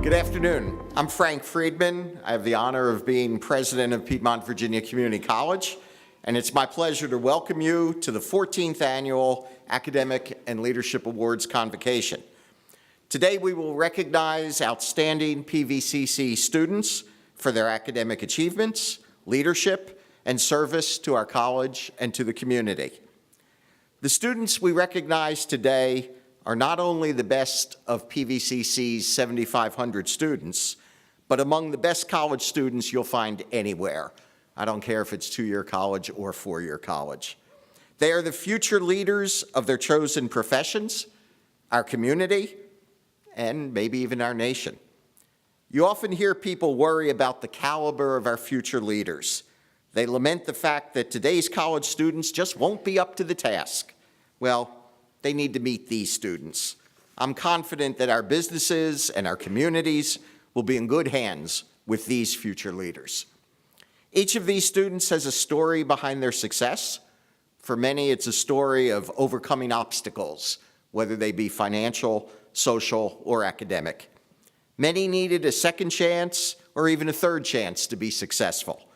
Good afternoon. I'm Frank Friedman. I have the honor of being president of Piedmont, Virginia Community College, and it's my pleasure to welcome you to the 14th Annual Academic and Leadership Awards Convocation. Today we will recognize outstanding PVCC students for their academic achievements, leadership, and service to our college and to the community. The students we recognize today are not only the best of PVCC's 7,500 students, but among the best college students you'll find anywhere. I don't care if it's two-year college or four-year college. They are the future leaders of their chosen professions, our community, and maybe even our nation. You often hear people worry about the caliber of our future leaders. They lament the fact that today's college students just won't be up to the task. Well, they need to meet these students. I'm confident that our businesses and our communities will be in good hands with these future leaders. Each of these students has a story behind their success. For many, it's a story of overcoming obstacles, whether they be financial, social, or academic. Many needed a second chance or even a third chance to be successful.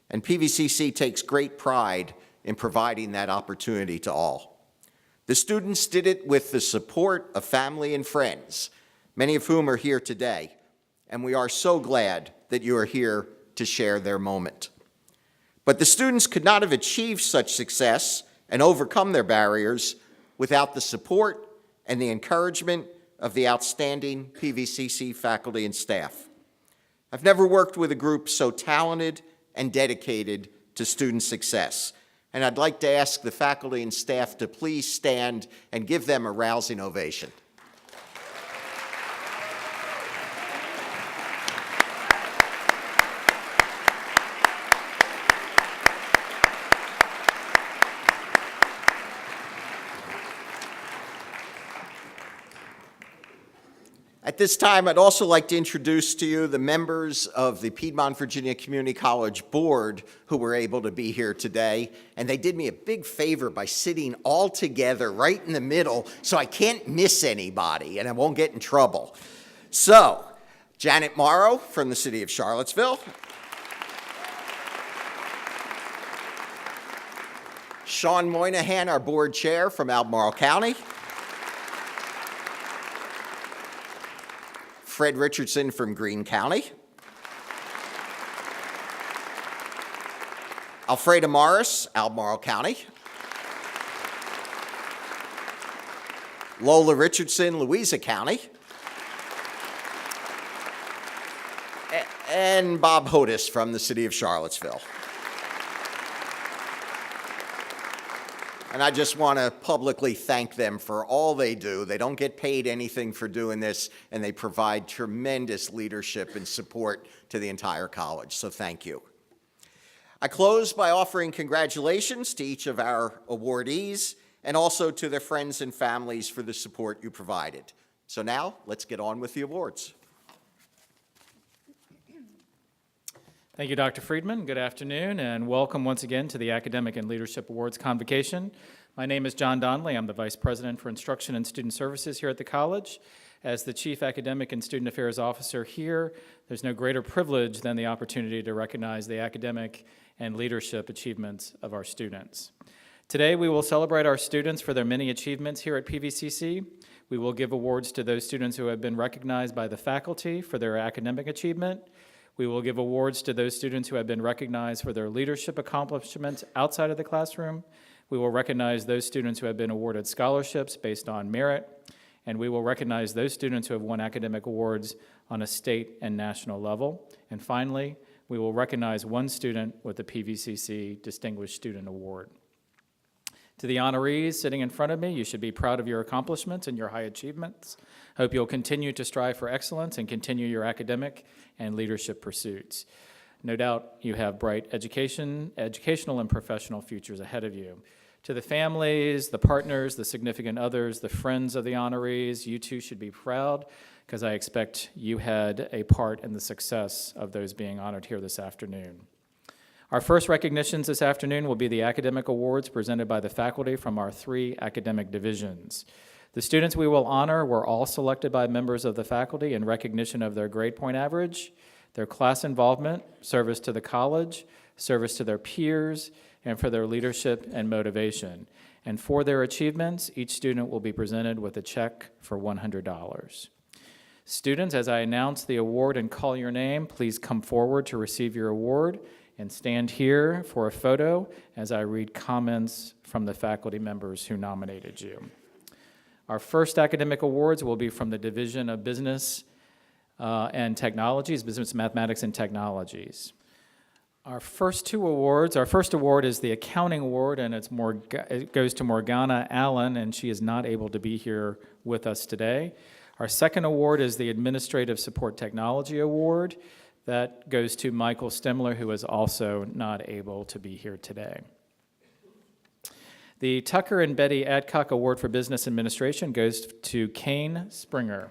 And PVCC takes great pride in providing that opportunity to all. The students did it with the support of family and friends, many of whom are here today, and we are so glad that you are here to share their moment. But the students could not have achieved such success and overcome their barriers without the support and the encouragement of the outstanding PVCC faculty and staff. I've never worked with a group so talented and dedicated to student success. And I'd like to ask the faculty and staff to please stand and give them a rousing ovation. At this time, I'd also like to introduce to you the members of the Piedmont, Virginia Community College Board who were able to be here today. And they did me a big favor by sitting all together right in the middle so I can't miss anybody and I won't get in trouble. So, Janet Morrow from the city of Charlottesville. Sean Moynihan, our board chair from Albemarle County. Fred Richardson from Greene County. Alfreda Morris, Albemarle County. Lola Richardson, Louisa County. And Bob Hodis from the city of Charlottesville. And I just want to publicly thank them for all they do. They don't get paid anything for doing this, and they provide tremendous leadership and support to the entire college, so thank you. I close by offering congratulations to each of our awardees and also to their friends and families for the support you provided. So now, let's get on with the awards. Thank you, Dr. Friedman. Good afternoon, and welcome once again to the Academic and Leadership Awards Convocation. My name is John Donnelly. I'm the Vice President for Instruction and Student Services here at the college. As the Chief Academic and Student Affairs Officer here, there's no greater privilege than the opportunity to recognize the academic and leadership achievements of our students. Today, we will celebrate our students for their many achievements here at PVCC. We will give awards to those students who have been recognized by the faculty for their academic achievement. We will give awards to those students who have been recognized for their leadership accomplishments outside of the classroom. We will recognize those students who have been awarded scholarships based on merit. And we will recognize those students who have won academic awards on a state and national level. And finally, we will recognize one student with the PVCC Distinguished Student Award. To the honorees sitting in front of me, you should be proud of your accomplishments and your high achievements. Hope you'll continue to strive for excellence and continue your academic and leadership pursuits. No doubt you have bright educational and professional futures ahead of you. To the families, the partners, the significant others, the friends of the honorees, you too should be proud because I expect you had a part in the success of those being honored here this afternoon. Our first recognitions this afternoon will be the academic awards presented by the faculty from our 3 academic divisions. The students we will honor were all selected by members of the faculty in recognition of their grade point average, their class involvement, service to the college, service to their peers, and for their leadership and motivation. And for their achievements, each student will be presented with a check for $100. Students, as I announce the award and call your name, please come forward to receive your award and stand here for a photo as I read comments from the faculty members who nominated you. Our first academic awards will be from the Division of Business and Technologies, Business Mathematics and Technologies. Our first two awards, our first award is the Accounting Award, and it goes to Morgana Allen, and she is not able to be here with us today. Our second award is the Administrative Support Technology Award. That goes to Michael Stemler, who is also not able to be here today. The Tucker and Betty Adcock Award for Business Administration goes to Kane Springer.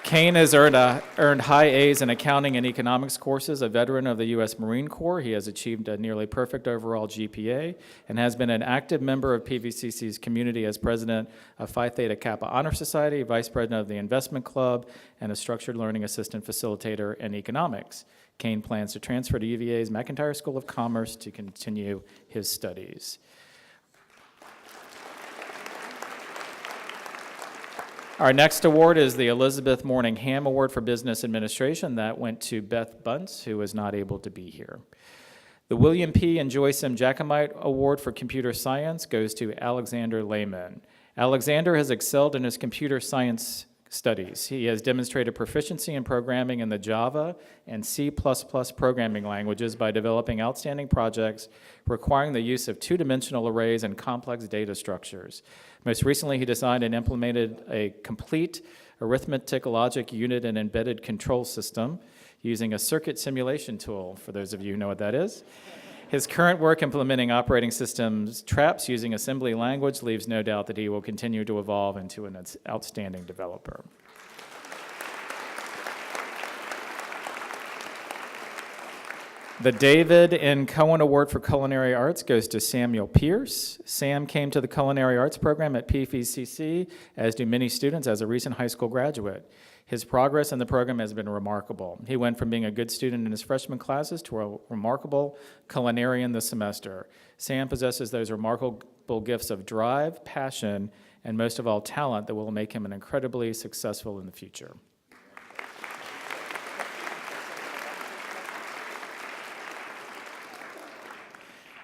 Kane has earned high A's in accounting and economics courses, a veteran of the U.S. Marine Corps. He has achieved a nearly perfect overall GPA and has been an active member of PVCC's community as president of Phi Theta Kappa Honor Society, vice president of the Investment Club, and a structured learning assistant facilitator in economics. Kane plans to transfer to UVA's McIntire School of Commerce to continue his studies. Our next award is the Elizabeth Morning Ham Award for Business Administration. That went to Beth Bunce, who is not able to be here. The William P. and Joyce M. Jacomite Award for Computer Science goes to Alexander Lehman. Alexander has excelled in his computer science studies. He has demonstrated proficiency in programming in the Java and C++ programming languages by developing outstanding projects requiring the use of two-dimensional arrays and complex data structures. Most recently, he designed and implemented a complete arithmetic logic unit and embedded control system using a circuit simulation tool, for those of you who know what that is. His current work implementing operating systems traps using assembly language leaves no doubt that he will continue to evolve into an outstanding developer. The David N. Cohen Award for Culinary Arts goes to Samuel Pierce. Sam came to the Culinary Arts program at PVCC, as do many students, as a recent high school graduate. His progress in the program has been remarkable. He went from being a good student in his freshman classes to a remarkable culinarian this semester. Sam possesses those remarkable gifts of drive, passion, and most of all, talent that will make him an incredibly successful in the future.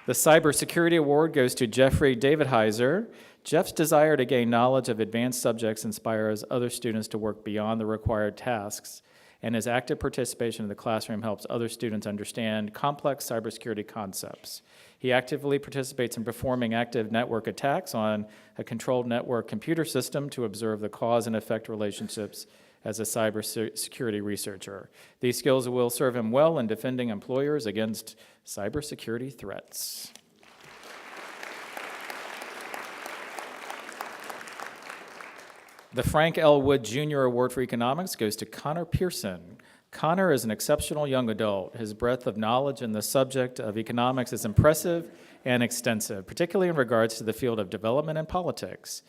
The Cybersecurity Award goes to Jeffrey David Heiser. Jeff's desire to gain knowledge of advanced subjects inspires other students to work beyond the required tasks, and his active participation in the classroom helps other students understand complex cybersecurity concepts. He actively participates in performing active network attacks on a controlled network computer system to observe the cause and effect relationships as a cybersecurity researcher. These skills will serve him well in defending employers against cybersecurity threats. The Frank L. Wood Jr. Award for Economics goes to Connor Pearson. Connor is an exceptional young adult. His breadth of knowledge in the subject of economics is impressive and extensive, particularly in regards to the field of development and politics.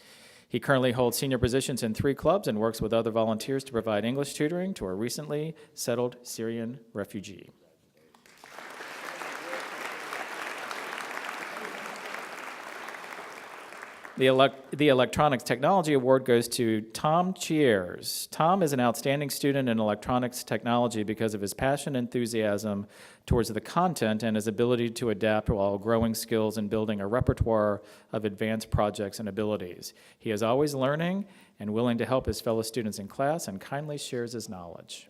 He currently holds senior positions in 3 clubs and works with other volunteers to provide English tutoring to a recently settled Syrian refugee. The Electronics Technology Award goes to Tom Chiers. Tom is an outstanding student in electronics technology because of his passion and enthusiasm towards the content and his ability to adapt while growing skills and building a repertoire of advanced projects and abilities. He is always learning and willing to help his fellow students in class and kindly shares his knowledge.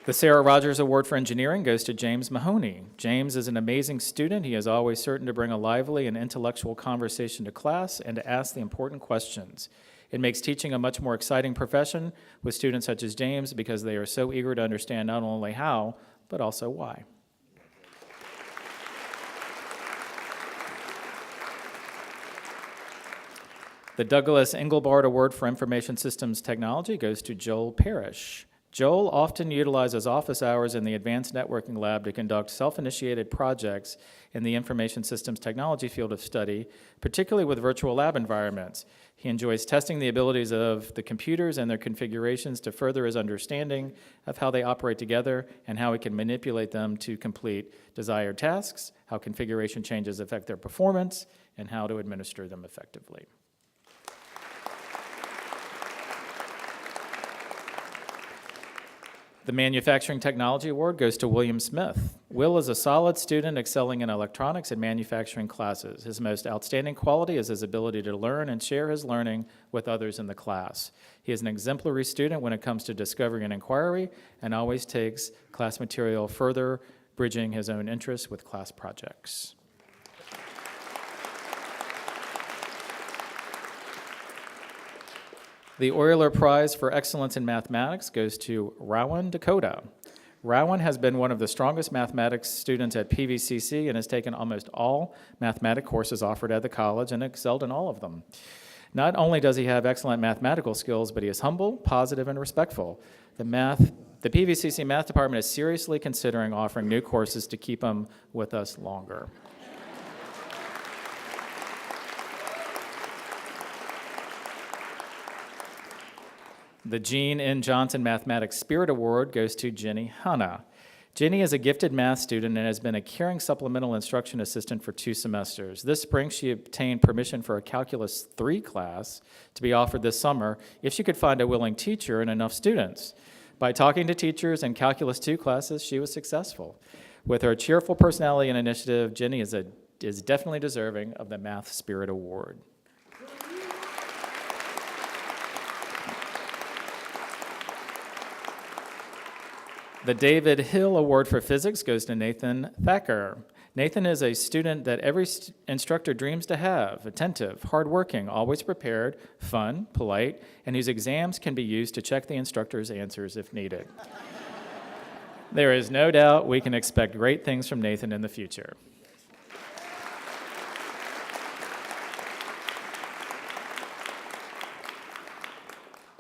The Sarah Rogers Award for Engineering goes to James Mahoney. James is an amazing student. He is always certain to bring a lively and intellectual conversation to class and to ask the important questions. It makes teaching a much more exciting profession with students such as James because they are so eager to understand not only how, but also why. The Douglas Engelbart Award for Information Systems Technology goes to Joel Parrish. Joel often utilizes office hours in the Advanced Networking Lab to conduct self-initiated projects in the information systems technology field of study, particularly with virtual lab environments. He enjoys testing the abilities of the computers and their configurations to further his understanding of how they operate together and how he can manipulate them to complete desired tasks, how configuration changes affect their performance, and how to administer them effectively. The Manufacturing Technology Award goes to William Smith. Will is a solid student excelling in electronics and manufacturing classes. His most outstanding quality is his ability to learn and share his learning with others in the class. He is an exemplary student when it comes to discovery and inquiry and always takes class material further, bridging his own interests with class projects. The Euler Prize for Excellence in Mathematics goes to Rowan Dakota. Rowan has been one of the strongest mathematics students at PVCC and has taken almost all mathematics courses offered at the college and excelled in all of them. Not only does he have excellent mathematical skills, but he is humble, positive, and respectful. The PVCC math department is seriously considering offering new courses to keep him with us longer. The Gene N. Johnson Mathematics Spirit Award goes to Jenny Hanna. Jenny is a gifted math student and has been a caring supplemental instruction assistant for 2 semesters. This spring, she obtained permission for a Calculus 3 class to be offered this summer if she could find a willing teacher and enough students. By talking to teachers in Calculus 2 classes, she was successful. With her cheerful personality and initiative, Jenny is definitely deserving of the Math Spirit Award. The David Hill Award for Physics goes to Nathan Thacker. Nathan is a student that every instructor dreams to have: attentive, hardworking, always prepared, fun, polite, and whose exams can be used to check the instructor's answers if needed. There is no doubt we can expect great things from Nathan in the future.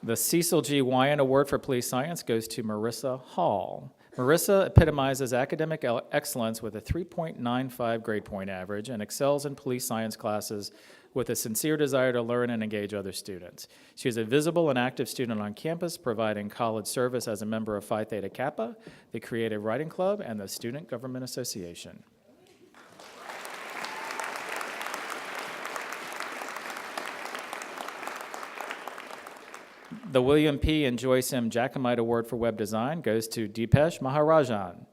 The Cecil G. Wyan Award for Police Science goes to Marissa Hall. Marissa epitomizes academic excellence with a 3.95 grade point average and excels in police science classes with a sincere desire to learn and engage other students. She is a visible and active student on campus, providing college service as a member of Phi Theta Kappa, the Creative Writing Club, and the Student Government Association. The William P. and Joyce M. Jacomite Award for Web Design goes to Deepesh Maharajan.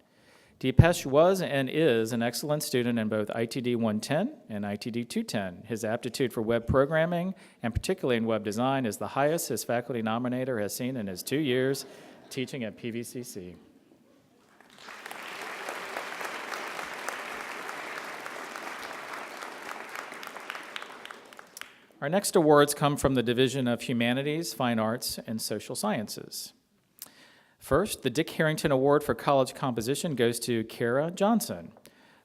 Deepesh was and is an excellent student in both ITD 110 and ITD 210. His aptitude for web programming, and particularly in web design, is the highest his faculty nominator has seen in his 2 years teaching at PVCC. Our next awards come from the Division of Humanities, Fine Arts, and Social Sciences. First, the Dick Harrington Award for College Composition goes to Kara Johnson.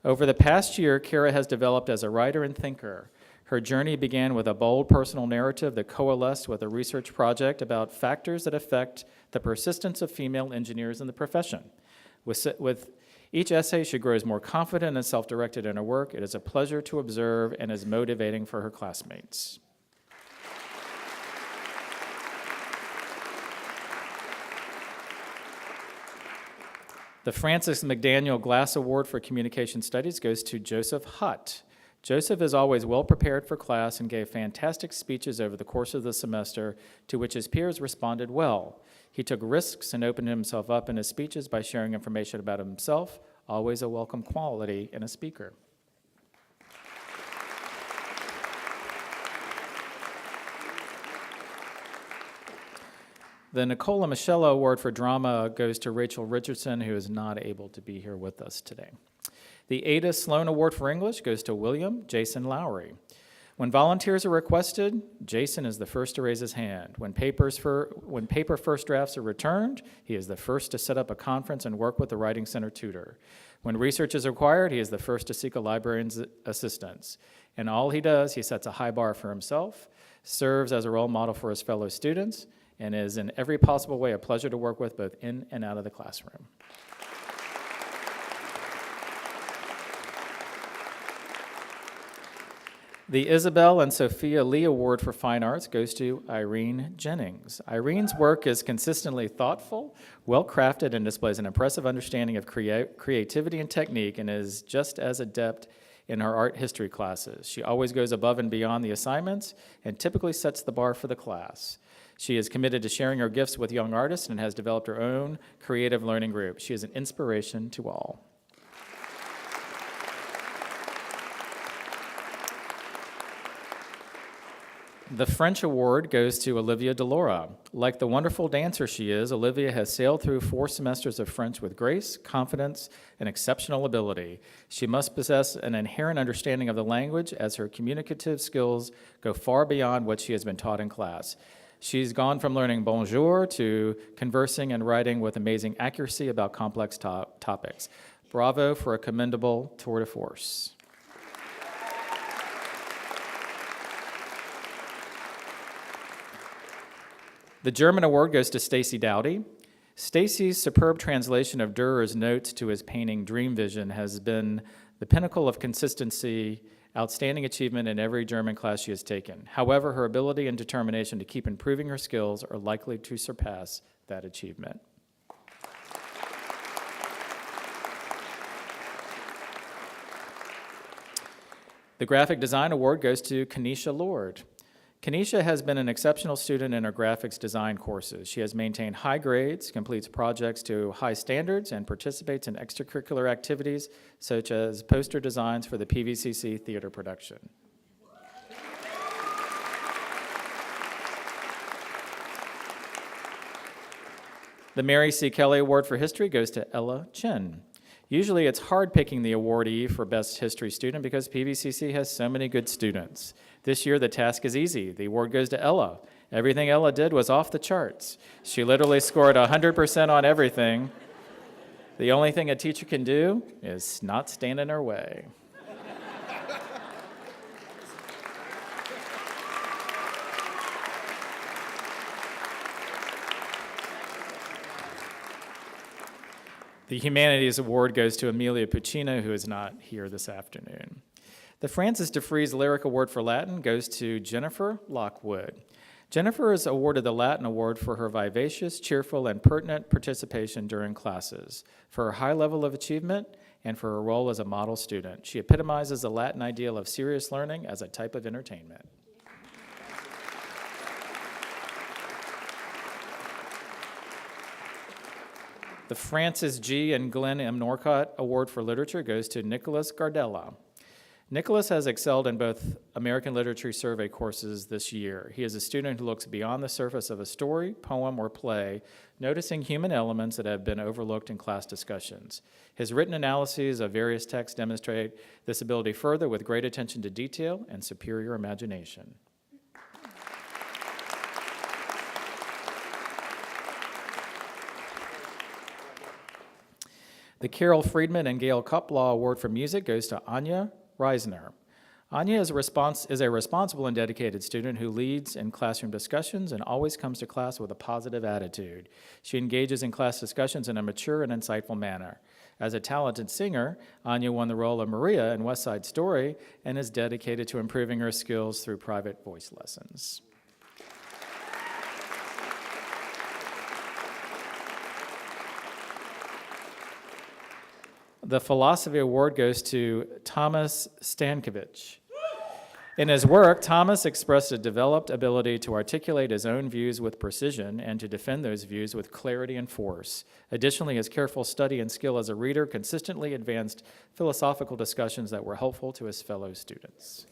Over the past year, Kara has developed as a writer and thinker. Her journey began with a bold personal narrative that coalesced with a research project about factors that affect the persistence of female engineers in the profession. With each essay, she grows more confident and self-directed in her work. It is a pleasure to observe and is motivating for her classmates. The Francis McDaniel Glass Award for Communication Studies goes to Joseph Hutt. Joseph is always well prepared for class and gave fantastic speeches over the course of the semester, to which his peers responded well. He took risks and opened himself up in his speeches by sharing information about himself, always a welcome quality in a speaker. The Nicola Michello Award for Drama goes to Rachel Richardson, who is not able to be here with us today. The Ada Sloan Award for English goes to William Jason Lowry. When volunteers are requested, Jason is the first to raise his hand. When paper first drafts are returned, he is the first to set up a conference and work with the Writing Center tutor. When research is required, he is the first to seek a librarian's assistance. In all he does, he sets a high bar for himself, serves as a role model for his fellow students, and is in every possible way a pleasure to work with both in and out of the classroom. The Isabel and Sophia Lee Award for Fine Arts goes to Irene Jennings. Irene's work is consistently thoughtful, well-crafted, and displays an impressive understanding of creativity and technique, and is just as adept in her art history classes. She always goes above and beyond the assignments and typically sets the bar for the class. She is committed to sharing her gifts with young artists and has developed her own creative learning group. She is an inspiration to all. The French award goes to Olivia Delora. Like the wonderful dancer she is, Olivia has sailed through 4 semesters of French with grace, confidence, and exceptional ability. She must possess an inherent understanding of the language, as her communicative skills go far beyond what she has been taught in class. She's gone from learning bonjour to conversing and writing with amazing accuracy about complex topics. Bravo for a commendable tour de force. The German award goes to Stacy Dowdy. Stacy's superb translation of Durer's notes to his painting Dream Vision has been the pinnacle of consistency, outstanding achievement in every German class she has taken. However, her ability and determination to keep improving her skills are likely to surpass that achievement. The Graphic Design Award goes to Kenesha Lord. Kenesha has been an exceptional student in her graphics design courses. She has maintained high grades, completes projects to high standards, and participates in extracurricular activities such as poster designs for the PVCC theater production. The Mary C. Kelly Award for History goes to Ella Chin. Usually it's hard picking the awardee for Best History Student because PVCC has so many good students. This year the task is easy. The award goes to Ella. Everything Ella did was off the charts. She literally scored 100% on everything. The only thing a teacher can do is not stand in her way. The Humanities Award goes to Amelia Puccino, who is not here this afternoon. The Francis DeFries Lyric Award for Latin goes to Jennifer Lockwood. Jennifer is awarded the Latin Award for her vivacious, cheerful, and pertinent participation during classes, for her high level of achievement, and for her role as a model student. She epitomizes the Latin ideal of serious learning as a type of entertainment. The Francis G. and Glenn M. Norcott Award for Literature goes to Nicholas Gardella. Nicholas has excelled in both American Literature Survey courses this year. He is a student who looks beyond the surface of a story, poem, or play, noticing human elements that have been overlooked in class discussions. His written analyses of various texts demonstrate this ability further with great attention to detail and superior imagination. The Carol Friedman and Gail Kuplaw Award for Music goes to Anya Reisner. Anya is a responsible and dedicated student who leads in classroom discussions and always comes to class with a positive attitude. She engages in class discussions in a mature and insightful manner. As a talented singer, Anya won the role of Maria in West Side Story and is dedicated to improving her skills through private voice lessons. The Philosophy Award goes to Thomas Stankiewicz. In his work, Thomas expressed a developed ability to articulate his own views with precision and to defend those views with clarity and force. Additionally, his careful study and skill as a reader consistently advanced philosophical discussions that were helpful to his fellow students.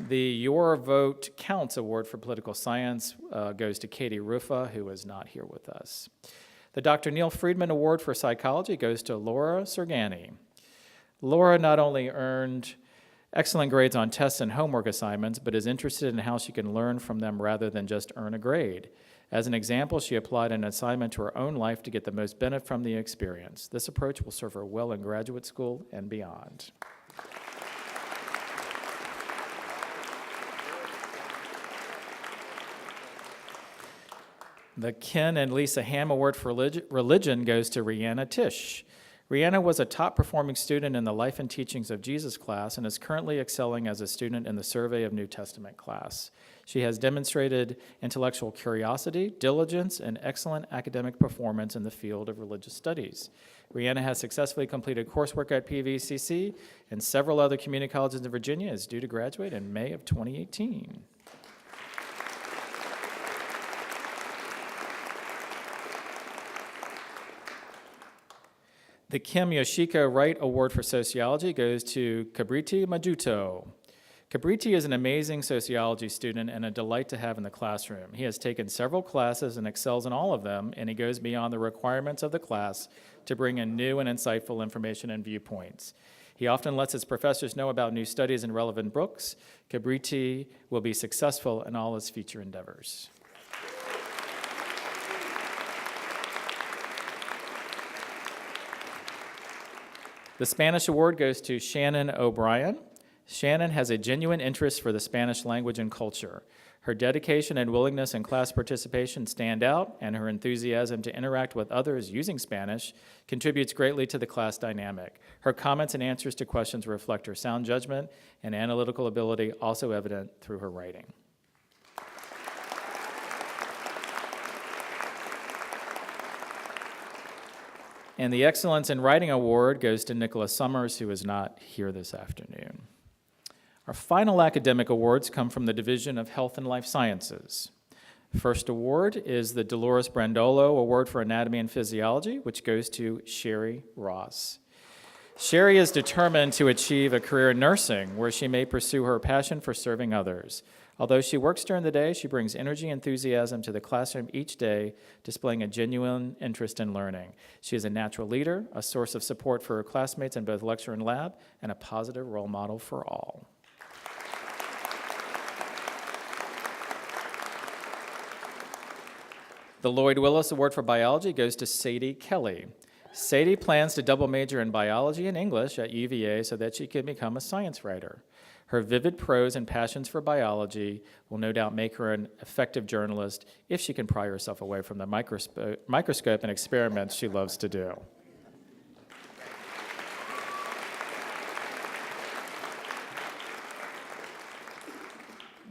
The Your Vote Counts Award for Political Science goes to Katie Rufa, who is not here with us. The Dr. Neil Friedman Award for Psychology goes to Laura Sergani. Laura not only earned excellent grades on tests and homework assignments, but is interested in how she can learn from them rather than just earn a grade. As an example, she applied an assignment to her own life to get the most benefit from the experience. This approach will serve her well in graduate school and beyond. The Ken and Lisa Ham Award for Religion goes to Rihanna Tish. Rihanna was a top-performing student in the Life and Teachings of Jesus class and is currently excelling as a student in the Survey of New Testament class. She has demonstrated intellectual curiosity, diligence, and excellent academic performance in the field of religious studies. Rihanna has successfully completed coursework at PVCC and several other community colleges in Virginia, is due to graduate in May of 2018. The Kim Yoshiko Wright Award for Sociology goes to Kabriti Majuto. Kabriti is an amazing sociology student and a delight to have in the classroom. He has taken several classes and excels in all of them, and he goes beyond the requirements of the class to bring in new and insightful information and viewpoints. He often lets his professors know about new studies and relevant books. Kabriti will be successful in all his future endeavors. The Spanish Award goes to Shannon O'Brien. Shannon has a genuine interest for the Spanish language and culture. Her dedication and willingness in class participation stand out, and her enthusiasm to interact with others using Spanish contributes greatly to the class dynamic. Her comments and answers to questions reflect her sound judgment and analytical ability, also evident through her writing. And the Excellence in Writing Award goes to Nicholas Summers, who is not here this afternoon. Our final academic awards come from the Division of Health and Life Sciences. First award is the Dolores Brandolo Award for Anatomy and Physiology, which goes to Sherry Ross. Sherry is determined to achieve a career in nursing, where she may pursue her passion for serving others. Although she works during the day, she brings energy and enthusiasm to the classroom each day, displaying a genuine interest in learning. She is a natural leader, a source of support for her classmates in both lecture and lab, and a positive role model for all. The Lloyd Willis Award for Biology goes to Sadie Kelly. Sadie plans to double major in biology and English at UVA so that she can become a science writer. Her vivid prose and passions for biology will no doubt make her an effective journalist if she can pry herself away from the microscope and experiments she loves to do.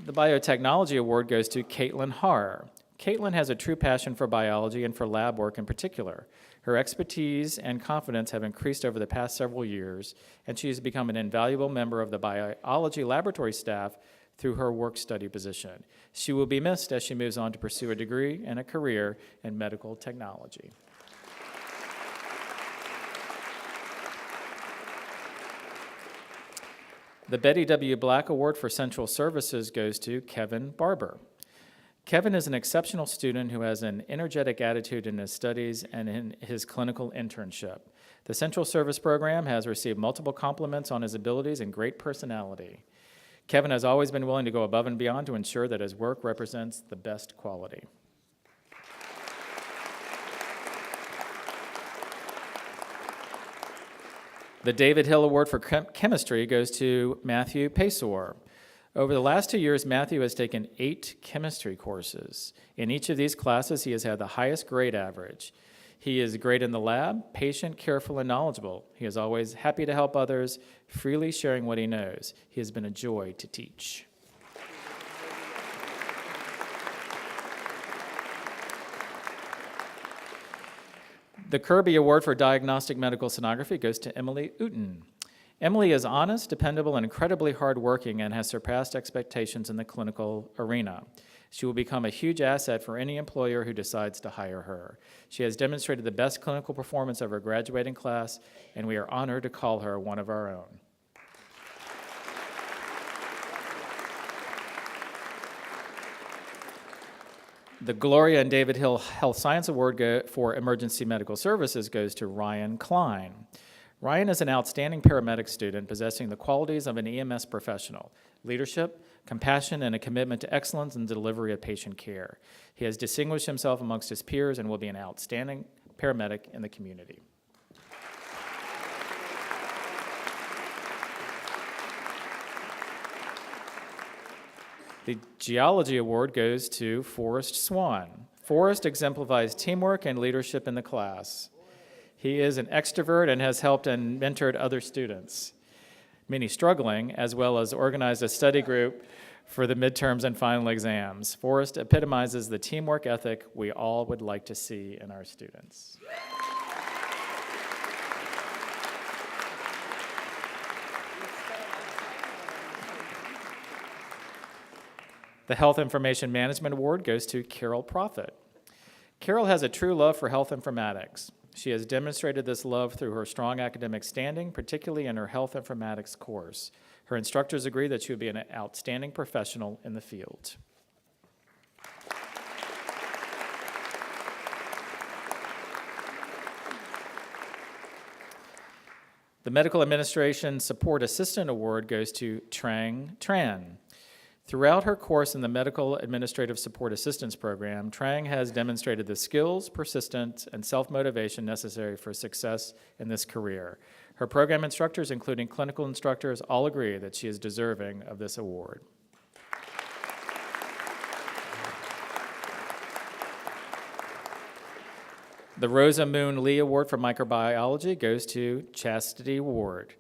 The Biotechnology Award goes to Caitlin Haar. Caitlin has a true passion for biology and for lab work in particular. Her expertise and confidence have increased over the past several years, and she has become an invaluable member of the biology laboratory staff through her work-study position. She will be missed as she moves on to pursue a degree and a career in medical technology. The Betty W. Black Award for Central Services goes to Kevin Barber. Kevin is an exceptional student who has an energetic attitude in his studies and in his clinical internship. The Central Service Program has received multiple compliments on his abilities and great personality. Kevin has always been willing to go above and beyond to ensure that his work represents the best quality. The David Hill Award for Chemistry goes to Matthew Pesor. Over the last 2 years, Matthew has taken 8 chemistry courses. In each of these classes, he has had the highest grade average. He is great in the lab, patient, careful, and knowledgeable. He is always happy to help others, freely sharing what he knows. He has been a joy to teach. The Kirby Award for Diagnostic Medical Sonography goes to Emily Uten. Emily is honest, dependable, and incredibly hardworking and has surpassed expectations in the clinical arena. She will become a huge asset for any employer who decides to hire her. She has demonstrated the best clinical performance of her graduating class, and we are honored to call her one of our own. The Gloria and David Hill Health Science Award for Emergency Medical Services goes to Ryan Klein. Ryan is an outstanding paramedic student possessing the qualities of an EMS professional: leadership, compassion, and a commitment to excellence in the delivery of patient care. He has distinguished himself amongst his peers and will be an outstanding paramedic in the community. The Geology Award goes to Forrest Swan. Forrest exemplifies teamwork and leadership in the class. He is an extrovert and has helped and mentored other students, many struggling, as well as organized a study group for the midterms and final exams. Forrest epitomizes the teamwork ethic we all would like to see in our students. The Health Information Management Award goes to Carol Profit. Carol has a true love for health informatics. She has demonstrated this love through her strong academic standing, particularly in her health informatics course. Her instructors agree that she would be an outstanding professional in the field. The Medical Administration Support Assistant Award goes to Trang Tran. Throughout her course in the Medical Administrative Support Assistance Program, Trang has demonstrated the skills, persistence, and self-motivation necessary for success in this career. Her program instructors, including clinical instructors, all agree that she is deserving of this award. The Rosa Moon Lee Award for Microbiology goes to Chastity Ward.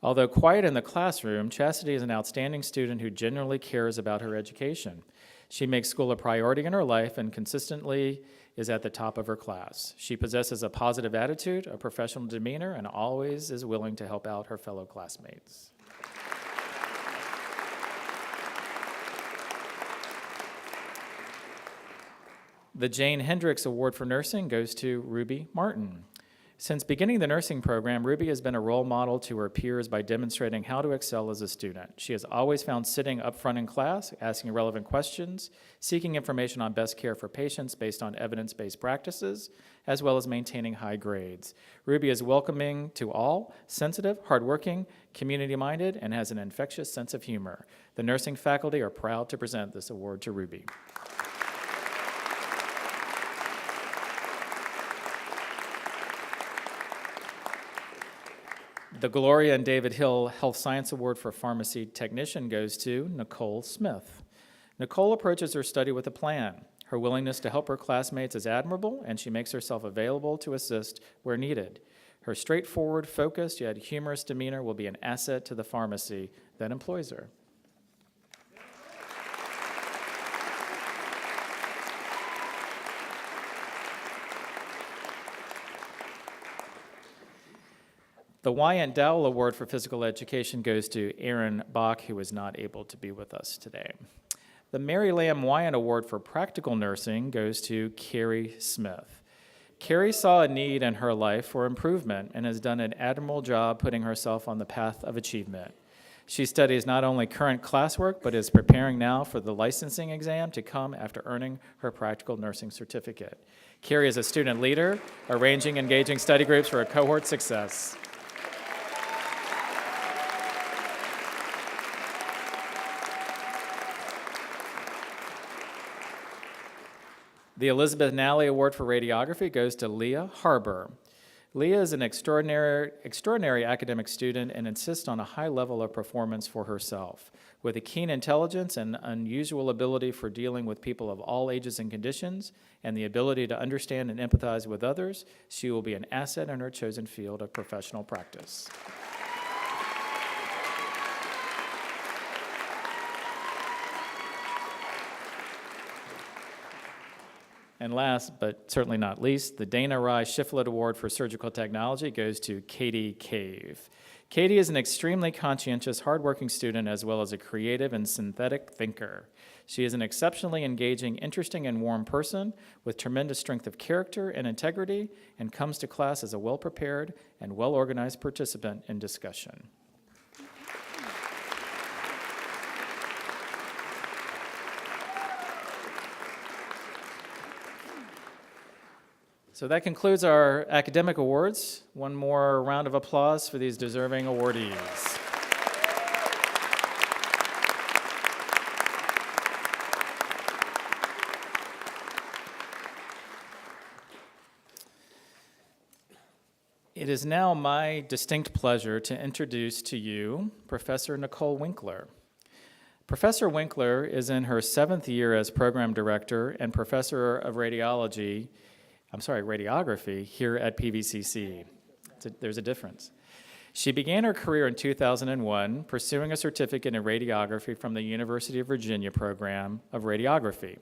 Although quiet in the classroom, Chastity is an outstanding student who genuinely cares about her education. She makes school a priority in her life and consistently is at the top of her class. She possesses a positive attitude, a professional demeanor, and always is willing to help out her fellow classmates. The Jane Hendricks Award for Nursing goes to Ruby Martin. Since beginning the nursing program, Ruby has been a role model to her peers by demonstrating how to excel as a student. She has always found sitting up front in class, asking relevant questions, seeking information on best care for patients based on evidence-based practices, as well as maintaining high grades. Ruby is welcoming to all, sensitive, hardworking, community-minded, and has an infectious sense of humor. The nursing faculty are proud to present this award to Ruby. The Gloria and David Hill Health Science Award for Pharmacy Technician goes to Nicole Smith. Nicole approaches her study with a plan. Her willingness to help her classmates is admirable, and she makes herself available to assist where needed. Her straightforward, focused, yet humorous demeanor will be an asset to the pharmacy that employs her. The Wyant Dowell Award for Physical Education goes to Aaron Bach, who is not able to be with us today. The Mary Lamb Wyant Award for Practical Nursing goes to Carrie Smith. Carrie saw a need in her life for improvement and has done an admirable job putting herself on the path of achievement. She studies not only current classwork, but is preparing now for the licensing exam to come after earning her practical nursing certificate. Carrie is a student leader, arranging engaging study groups for a cohort success. The Elizabeth Nally Award for Radiography goes to Leah Harbour. Leah is an extraordinary academic student and insists on a high level of performance for herself. With a keen intelligence and unusual ability for dealing with people of all ages and conditions, and the ability to understand and empathize with others, she will be an asset in her chosen field of professional practice. And last, but certainly not least, the Dana Rye Shiflett Award for Surgical Technology goes to Katie Cave. Katie is an extremely conscientious, hardworking student as well as a creative and synthetic thinker. She is an exceptionally engaging, interesting, and warm person with tremendous strength of character and integrity, and comes to class as a well-prepared and well-organized participant in discussion. So that concludes our academic awards. One more round of applause for these deserving awardees. It is now my distinct pleasure to introduce to you Professor Nicole Winkler. Professor Winkler is in her 7th year as program director and professor of radiography here at PVCC. There's a difference. She began her career in 2001 pursuing a certificate in radiography from the University of Virginia program of radiography.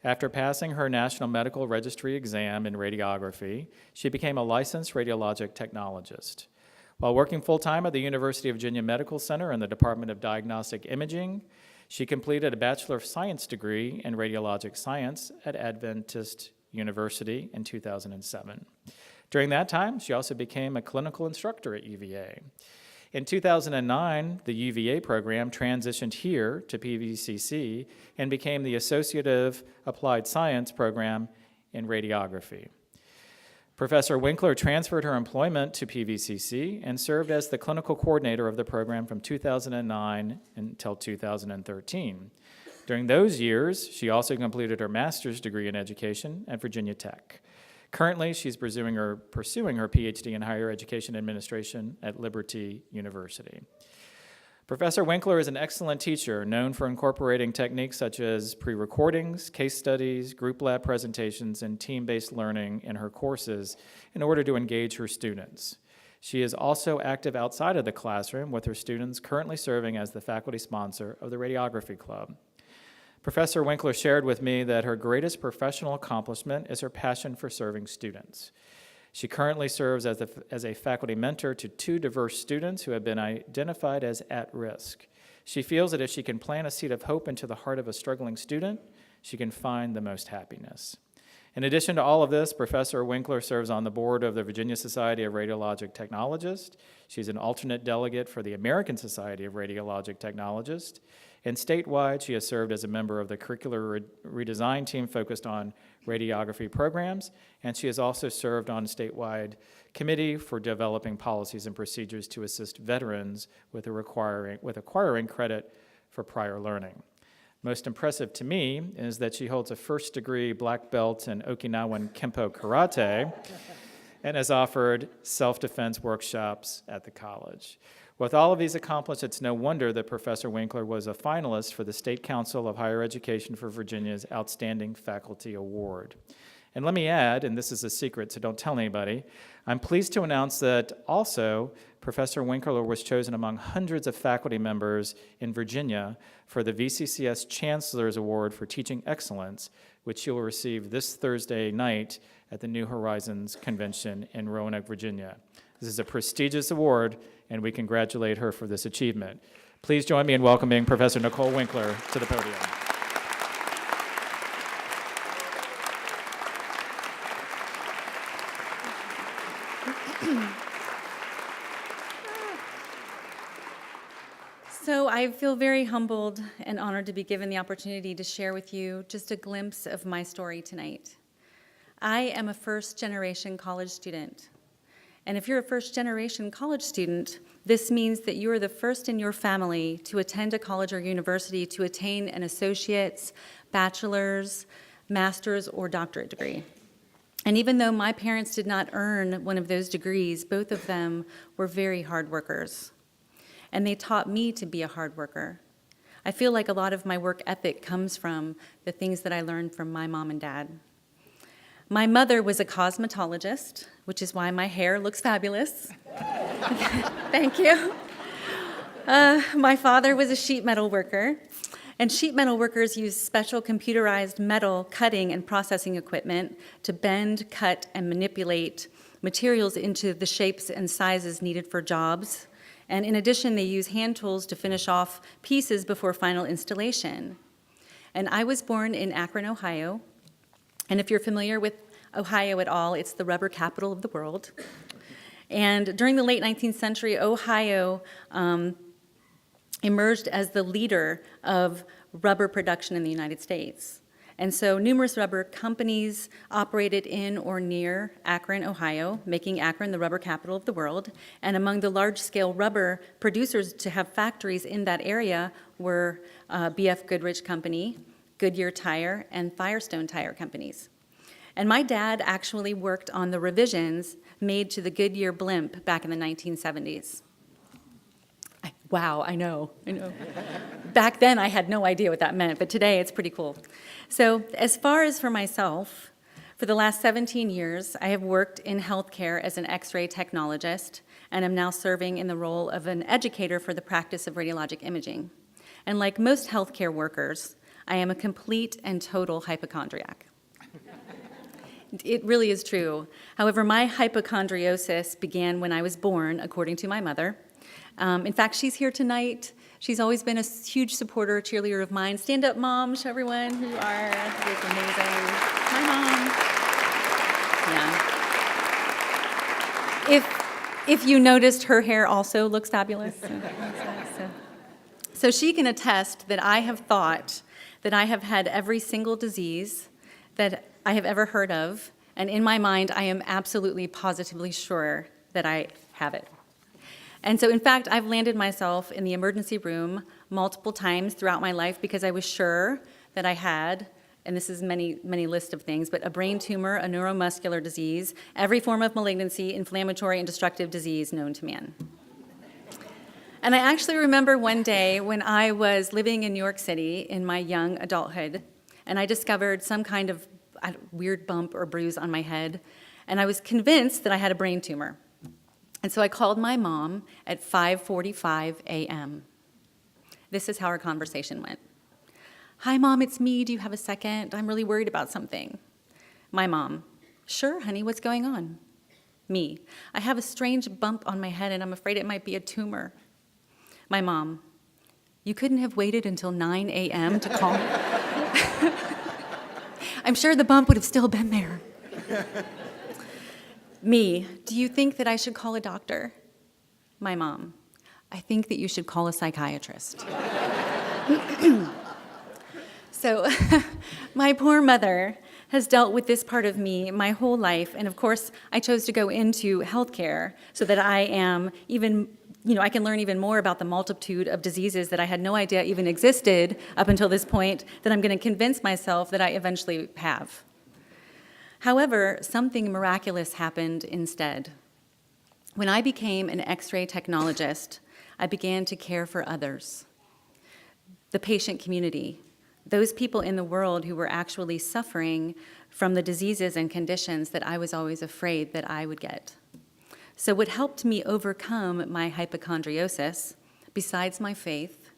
After passing her National Medical Registry exam in radiography, she became a licensed radiologic technologist. While working full-time at the University of Virginia Medical Center in the Department of Diagnostic Imaging, she completed a Bachelor of Science degree in radiologic science at Adventist University in 2007. During that time, she also became a clinical instructor at UVA. In 2009, the UVA program transitioned here to PVCC and became the Associative Applied Science program in radiography. Professor Winkler transferred her employment to PVCC and served as the clinical coordinator of the program from 2009 until 2013. During those years, she also completed her master's degree in education at Virginia Tech. Currently, she's pursuing her PhD in higher education administration at Liberty University. Professor Winkler is an excellent teacher, known for incorporating techniques such as pre-recordings, case studies, group lab presentations, and team-based learning in her courses in order to engage her students. She is also active outside of the classroom with her students, currently serving as the faculty sponsor of the Radiography Club. Professor Winkler shared with me that her greatest professional accomplishment is her passion for serving students. She currently serves as a faculty mentor to 2 diverse students who have been identified as at risk. She feels that if she can plant a seed of hope into the heart of a struggling student, she can find the most happiness. In addition to all of this, Professor Winkler serves on the board of the Virginia Society of Radiologic Technologists. She's an alternate delegate for the American Society of Radiologic Technologists. And statewide, she has served as a member of the curricular redesign team focused on radiography programs, and she has also served on a statewide committee for developing policies and procedures to assist veterans with acquiring credit for prior learning. Most impressive to me is that she holds a first-degree black belt in Okinawan Kempo Karate and has offered self-defense workshops at the college. With all of these accomplishments, it's no wonder that Professor Winkler was a finalist for the State Council of Higher Education for Virginia's Outstanding Faculty Award. And let me add, and this is a secret, so don't tell anybody, I'm pleased to announce that also Professor Winkler was chosen among hundreds of faculty members in Virginia for the VCCS Chancellor's Award for Teaching Excellence, which she will receive this Thursday night at the New Horizons Convention in Roanoke, Virginia. This is a prestigious award, and we congratulate her for this achievement. Please join me in welcoming Professor Nicole Winkler to the podium. So I feel very humbled and honored to be given the opportunity to share with you just a glimpse of my story tonight. I am a first-generation college student. And if you're a first-generation college student, this means that you are the first in your family to attend a college or university to attain an associate's, bachelor's, master's, or doctorate degree. And even though my parents did not earn one of those degrees, both of them were very hard workers. And they taught me to be a hard worker. I feel like a lot of my work ethic comes from the things that I learned from my mom and dad. My mother was a cosmetologist, which is why my hair looks fabulous. Thank you. My father was a sheet metal worker, and sheet metal workers use special computerized metal cutting and processing equipment to bend, cut, and manipulate materials into the shapes and sizes needed for jobs. And in addition, they use hand tools to finish off pieces before final installation. And I was born in Akron, Ohio. And if you're familiar with Ohio at all, it's the rubber capital of the world. And during the late 19th century, Ohio emerged as the leader of rubber production in the United States. And so numerous rubber companies operated in or near Akron, Ohio, making Akron the rubber capital of the world. And among the large-scale rubber producers to have factories in that area were B.F. Goodrich Company, Goodyear Tire, and Firestone Tire companies. And my dad actually worked on the revisions made to the Goodyear blimp back in the 1970s. Wow, I know. Back then, I had no idea what that meant, but today it's pretty cool. So as far as for myself, for the last 17 years, I have worked in healthcare as an X-ray technologist, and am now serving in the role of an educator for the practice of radiologic imaging. And like most healthcare workers, I am a complete and total hypochondriac. It really is true. However, my hypochondriosis began when I was born, according to my mother. In fact, she's here tonight. She's always been a huge supporter, cheerleader of mine. Stand up, Mom. Show everyone who you are. It's amazing. Hi, Mom. Yeah. If you noticed, her hair also looks fabulous. So she can attest that I have thought that I have had every single disease that I have ever heard of, and in my mind, I am absolutely positively sure that I have it. And so, in fact, I've landed myself in the emergency room multiple times throughout my life because I was sure that I had, and this is many list of things, but a brain tumor, a neuromuscular disease, every form of malignancy, inflammatory and destructive disease known to man. And I actually remember one day when I was living in New York City in my young adulthood, and I discovered some kind of weird bump or bruise on my head, and I was convinced that I had a brain tumor. And so I called my mom at 5:45 a.m. This is how our conversation went. Hi, Mom, it's me. Do you have a second? I'm really worried about something. My mom, sure, honey, what's going on? Me, I have a strange bump on my head and I'm afraid it might be a tumor. My mom, you couldn't have waited until 9 a.m. to call me? I'm sure the bump would have still been there. Me, do you think that I should call a doctor? My mom, I think that you should call a psychiatrist. So my poor mother has dealt with this part of me my whole life, and of course, I chose to go into healthcare so that I am even, I can learn even more about the multitude of diseases that I had no idea even existed up until this point that I'm going to convince myself that I eventually have. However, something miraculous happened instead. When I became an X-ray technologist, I began to care for others, the patient community, those people in the world who were actually suffering from the diseases and conditions that I was always afraid that I would get. So what helped me overcome my hypochondriosis, besides my faith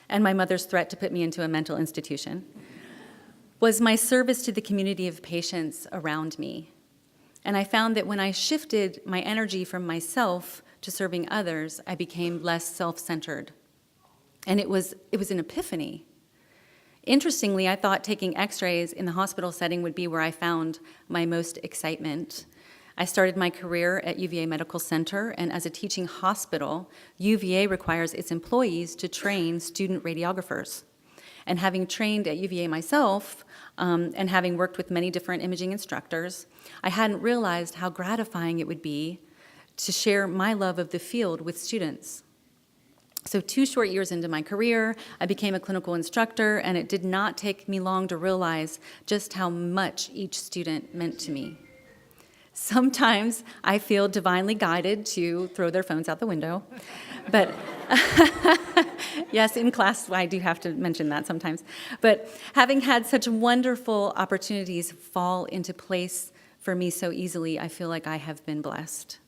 and my mother's threat to put me into a mental institution, was my service to the community of patients around me. And I found that when I shifted my energy from myself to serving others, I became less self-centered. And it was an epiphany. Interestingly, I thought taking x-rays in the hospital setting would be where I found my most excitement. I started my career at UVA Medical Center, and as a teaching hospital, UVA requires its employees to train student radiographers. And having trained at UVA myself, and having worked with many different imaging instructors, I hadn't realized how gratifying it would be to share my love of the field with students. So 2 short years into my career, I became a clinical instructor, and it did not take me long to realize just how much each student meant to me. Sometimes I feel divinely guided to throw their phones out the window, but yes, in class I do have to mention that sometimes. But having had such wonderful opportunities fall into place for me so easily, I feel like I have been blessed.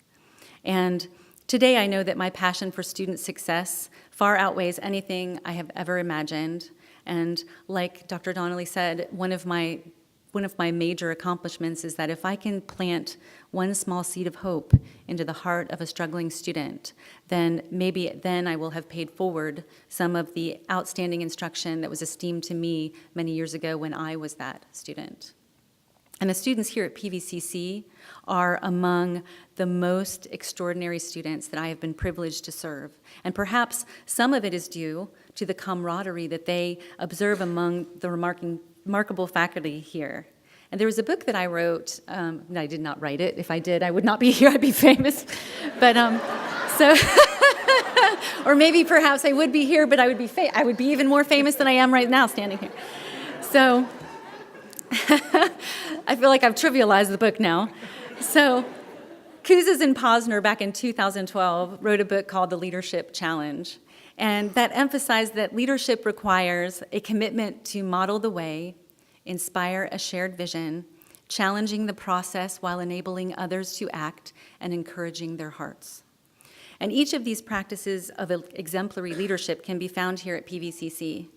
And today I know that my passion for student success far outweighs anything I have ever imagined. And like Dr. Donnelly said, one of my major accomplishments is that if I can plant one small seed of hope into the heart of a struggling student, then maybe then I will have paid forward some of the outstanding instruction that was esteemed to me many years ago when I was that student. And the students here at PVCC are among the most extraordinary students that I have been privileged to serve. And perhaps some of it is due to the camaraderie that they observe among the remarkable faculty here. And there was a book that I wrote, I did not write it. If I did, I would not be here, I'd be famous. But or maybe perhaps I would be here, but I would be even more famous than I am right now standing here. So I feel like I've trivialized the book now. So Kouzes and Posner, back in 2012, wrote a book called The Leadership Challenge, and that emphasized that leadership requires a commitment to model the way, inspire a shared vision, challenging the process while enabling others to act and encouraging their hearts. And each of these practices of exemplary leadership can be found here at PVCC.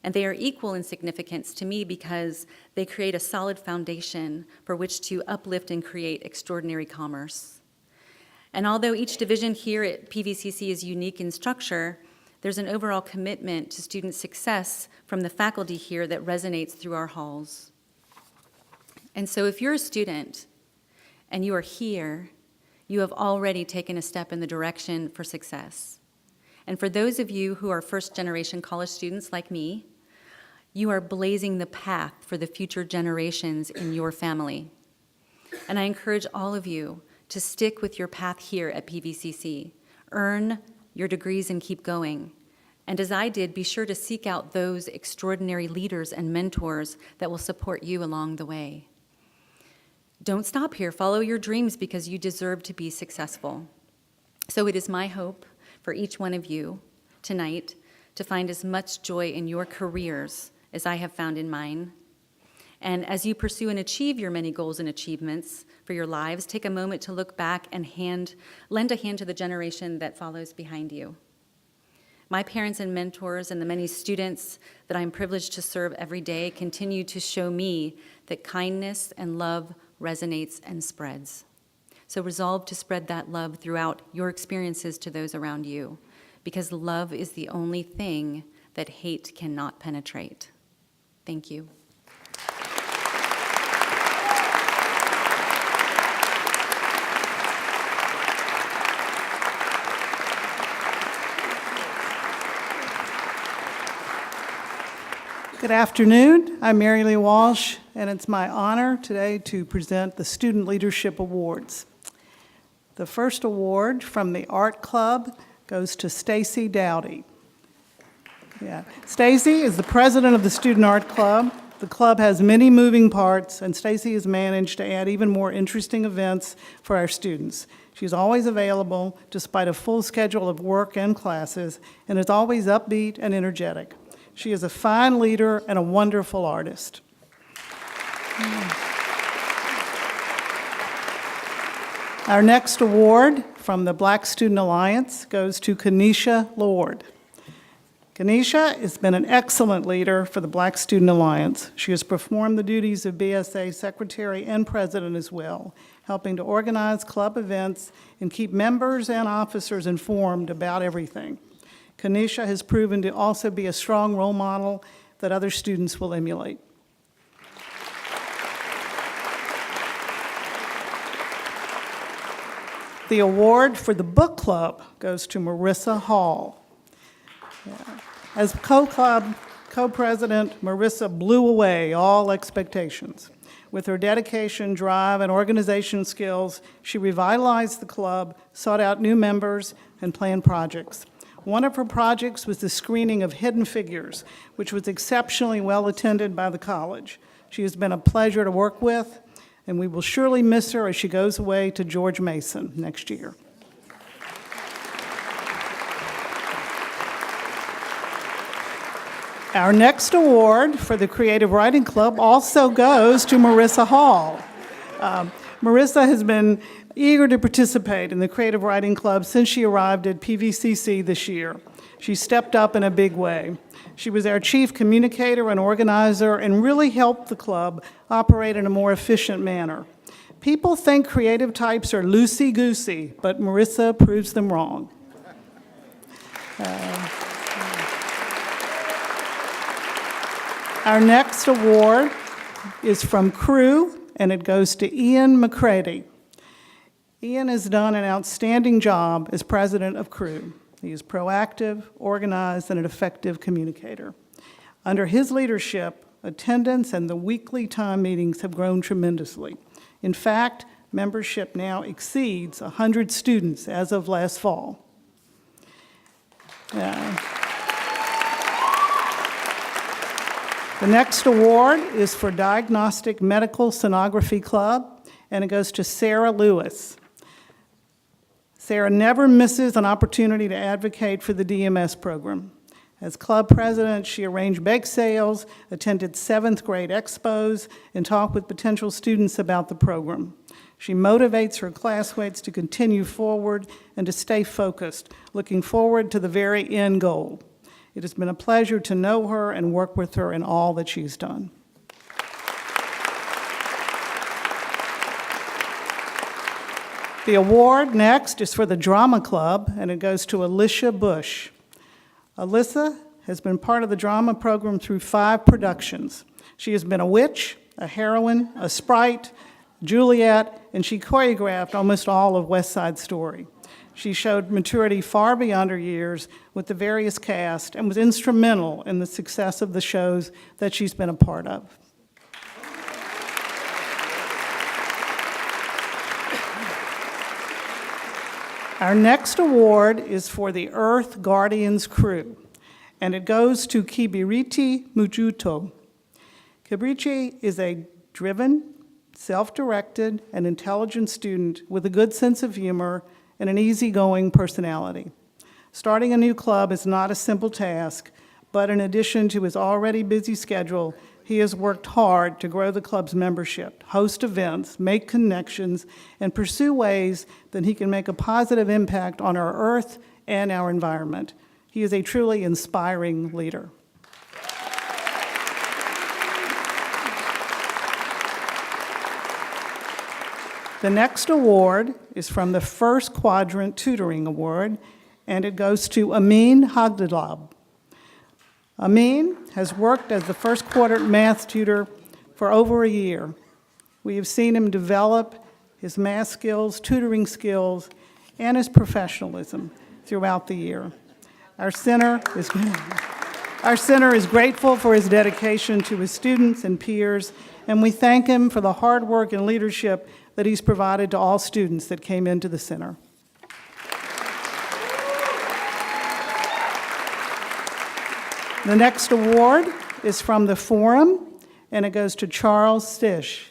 And they are equal in significance to me because they create a solid foundation for which to uplift and create extraordinary commerce. And although each division here at PVCC is unique in structure, there's an overall commitment to student success from the faculty here that resonates through our halls. And so if you're a student and you are here, you have already taken a step in the direction for success. And for those of you who are first-generation college students like me, you are blazing the path for the future generations in your family. And I encourage all of you to stick with your path here at PVCC. Earn your degrees and keep going. And as I did, be sure to seek out those extraordinary leaders and mentors that will support you along the way. Don't stop here. Follow your dreams because you deserve to be successful. So it is my hope for each one of you tonight to find as much joy in your careers as I have found in mine. And as you pursue and achieve your many goals and achievements for your lives, take a moment to look back and lend a hand to the generation that follows behind you. My parents and mentors and the many students that I'm privileged to serve every day continue to show me that kindness and love resonates and spreads. So resolve to spread that love throughout your experiences to those around you, because love is the only thing that hate cannot penetrate. Thank you. Good afternoon. I'm Mary Lee Walsh, and it's my honor today to present the Student Leadership Awards. The first award from the Art Club goes to Stacy Dowdy. Stacy is the president of the Student Art Club. The club has many moving parts, and Stacy has managed to add even more interesting events for our students. She's always available despite a full schedule of work and classes, and is always upbeat and energetic. She is a fine leader and a wonderful artist. Our next award from the Black Student Alliance goes to Kenesha Lord. Kenesha has been an excellent leader for the Black Student Alliance. She has performed the duties of BSA secretary and president as well, helping to organize club events and keep members and officers informed about everything. Kenesha has proven to also be a strong role model that other students will emulate. The award for the book club goes to Marissa Hall. As co-president, Marissa blew away all expectations. With her dedication, drive, and organization skills, she revitalized the club, sought out new members, and planned projects. One of her projects was the screening of Hidden Figures, which was exceptionally well attended by the college. She has been a pleasure to work with, and we will surely miss her as she goes away to George Mason next year. Our next award for the Creative Writing Club also goes to Marissa Hall. Marissa has been eager to participate in the Creative Writing Club since she arrived at PVCC this year. She stepped up in a big way. She was our chief communicator and organizer and really helped the club operate in a more efficient manner. People think creative types are loosey-goosey, but Marissa proves them wrong. Our next award is from Crew, and it goes to Ian McCready. Ian has done an outstanding job as president of Crew. He is proactive, organized, and an effective communicator. Under his leadership, attendance and the weekly time meetings have grown tremendously. In fact, membership now exceeds 100 students as of last fall. The next award is for Diagnostic Medical Sonography Club, and it goes to Sarah Lewis. Sarah never misses an opportunity to advocate for the DMS program. As club president, she arranged bake sales, attended 7th grade expos, and talked with potential students about the program. She motivates her classmates to continue forward and to stay focused, looking forward to the very end goal. It has been a pleasure to know her and work with her in all that she's done. The award next is for the Drama Club, and it goes to Alicia Bush. Alyssa has been part of the drama program through 5 productions. She has been a witch, a heroine, a sprite, Juliet, and she choreographed almost all of West Side Story. She showed maturity far beyond her years with the various cast and was instrumental in the success of the shows that she's been a part of. Our next award is for the Earth Guardians crew, and it goes to Kibiriti Mujuto. Kibiriti is a driven, self-directed, and intelligent student with a good sense of humor and an easygoing personality. Starting a new club is not a simple task, but in addition to his already busy schedule, he has worked hard to grow the club's membership, host events, make connections, and pursue ways that he can make a positive impact on our earth and our environment. He is a truly inspiring leader. The next award is from the First Quadrant Tutoring Award, and it goes to Amin Hagdalab. Amin has worked as the first quadrant math tutor for over a year. We have seen him develop his math skills, tutoring skills, and his professionalism throughout the year. Our center is grateful for his dedication to his students and peers, and we thank him for the hard work and leadership that he's provided to all students that came into the center. The next award is from the Forum, and it goes to Charles Stish.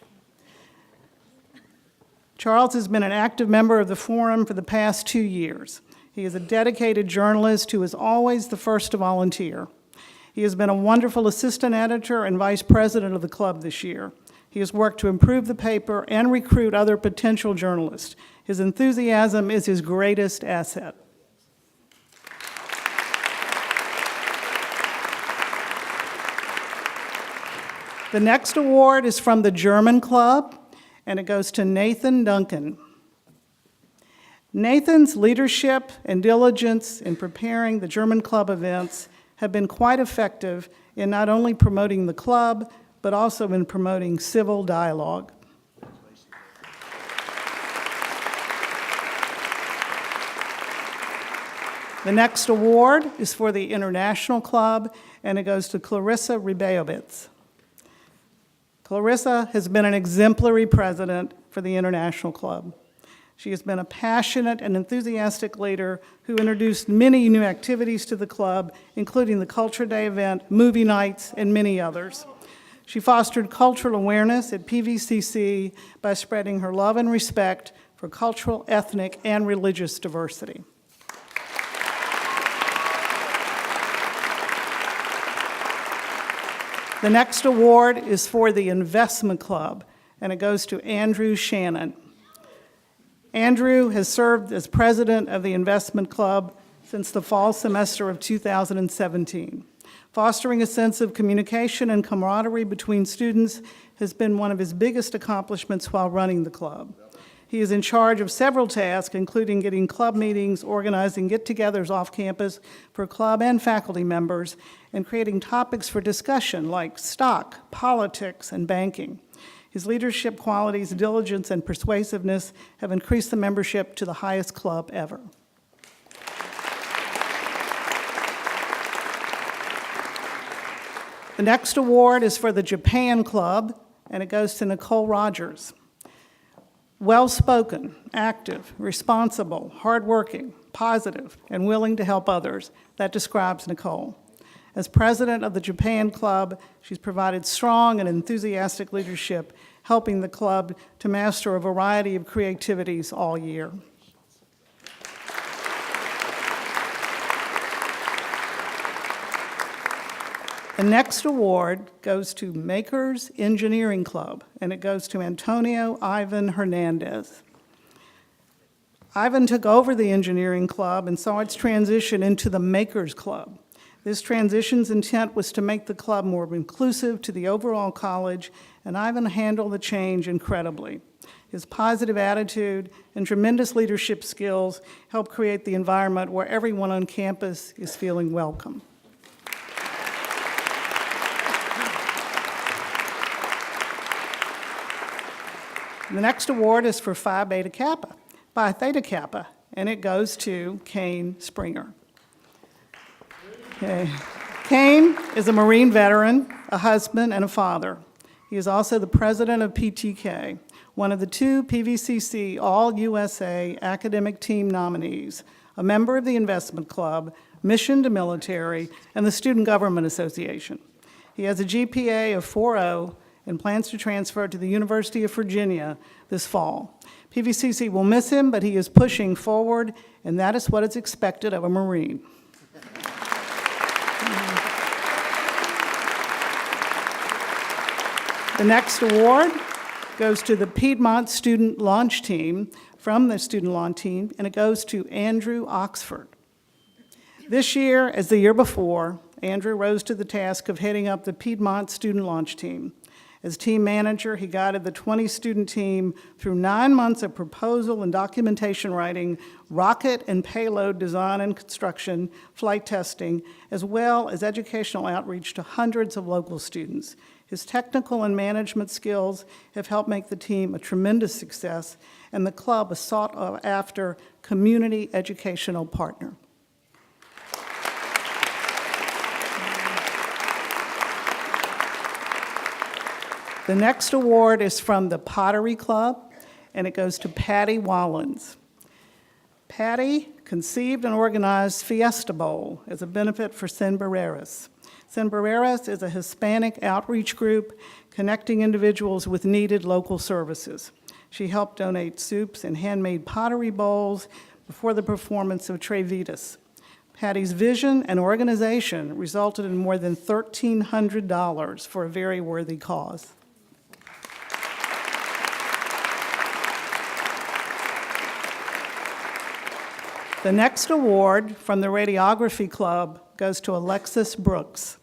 Charles has been an active member of the Forum for the past 2 years. He is a dedicated journalist who is always the first to volunteer. He has been a wonderful assistant editor and vice president of the club this year. He has worked to improve the paper and recruit other potential journalists. His enthusiasm is his greatest asset. The next award is from the German Club, and it goes to Nathan Duncan. Nathan's leadership and diligence in preparing the German Club events have been quite effective in not only promoting the club, but also in promoting civil dialogue. The next award is for the International Club, and it goes to Clarissa Ribeovitz. Clarissa has been an exemplary president for the International Club. She has been a passionate and enthusiastic leader who introduced many new activities to the club, including the Culture Day event, movie nights, and many others. She fostered cultural awareness at PVCC by spreading her love and respect for cultural, ethnic, and religious diversity. The next award is for the Investment Club, and it goes to Andrew Shannon. Andrew has served as president of the Investment Club since the fall semester of 2017. Fostering a sense of communication and camaraderie between students has been one of his biggest accomplishments while running the club. He is in charge of several tasks, including getting club meetings, organizing get-togethers off campus for club and faculty members, and creating topics for discussion like stock, politics, and banking. His leadership qualities, diligence, and persuasiveness have increased the membership to the highest club ever. The next award is for the Japan Club, and it goes to Nicole Rogers. Well-spoken, active, responsible, hardworking, positive, and willing to help others. That describes Nicole. As president of the Japan Club, she's provided strong and enthusiastic leadership, helping the club to master a variety of creativities all year. The next award goes to Makers Engineering Club, and it goes to Antonio Ivan Hernandez. Ivan took over the engineering club and saw its transition into the Makers Club. This transition's intent was to make the club more inclusive to the overall college, and Ivan handled the change incredibly. His positive attitude and tremendous leadership skills help create the environment where everyone on campus is feeling welcome. The next award is for Phi Theta Kappa, and it goes to Kane Springer. Okay. Kane is a Marine veteran, a husband, and a father. He is also the president of PTK, one of the 2 PVCC All-USA Academic Team nominees, a member of the Investment Club, Mission to Military, and the Student Government Association. He has a GPA of 4.0 and plans to transfer to the University of Virginia this fall. PVCC will miss him, but he is pushing forward, and that is what is expected of a Marine. The next award goes to the Piedmont Student Launch Team from the Student Launch Team, and it goes to Andrew Oxford. This year, as the year before, Andrew rose to the task of heading up the Piedmont Student Launch Team. As team manager, he guided the 20-student team through 9 months of proposal and documentation writing, rocket and payload design and construction, flight testing, as well as educational outreach to hundreds of local students. His technical and management skills have helped make the team a tremendous success, and the club a sought-after community educational partner. The next award is from the Pottery Club, and it goes to Patty Wallens. Patty conceived and organized Fiesta Bowl as a benefit for Sin Barreras. Sin Barreras is a Hispanic outreach group connecting individuals with needed local services. She helped donate soups and handmade pottery bowls before the performance of Tre Vitas. Patty's vision and organization resulted in more than $1,300 for a very worthy cause. The next award from the Radiography Club goes to Alexis Brooks.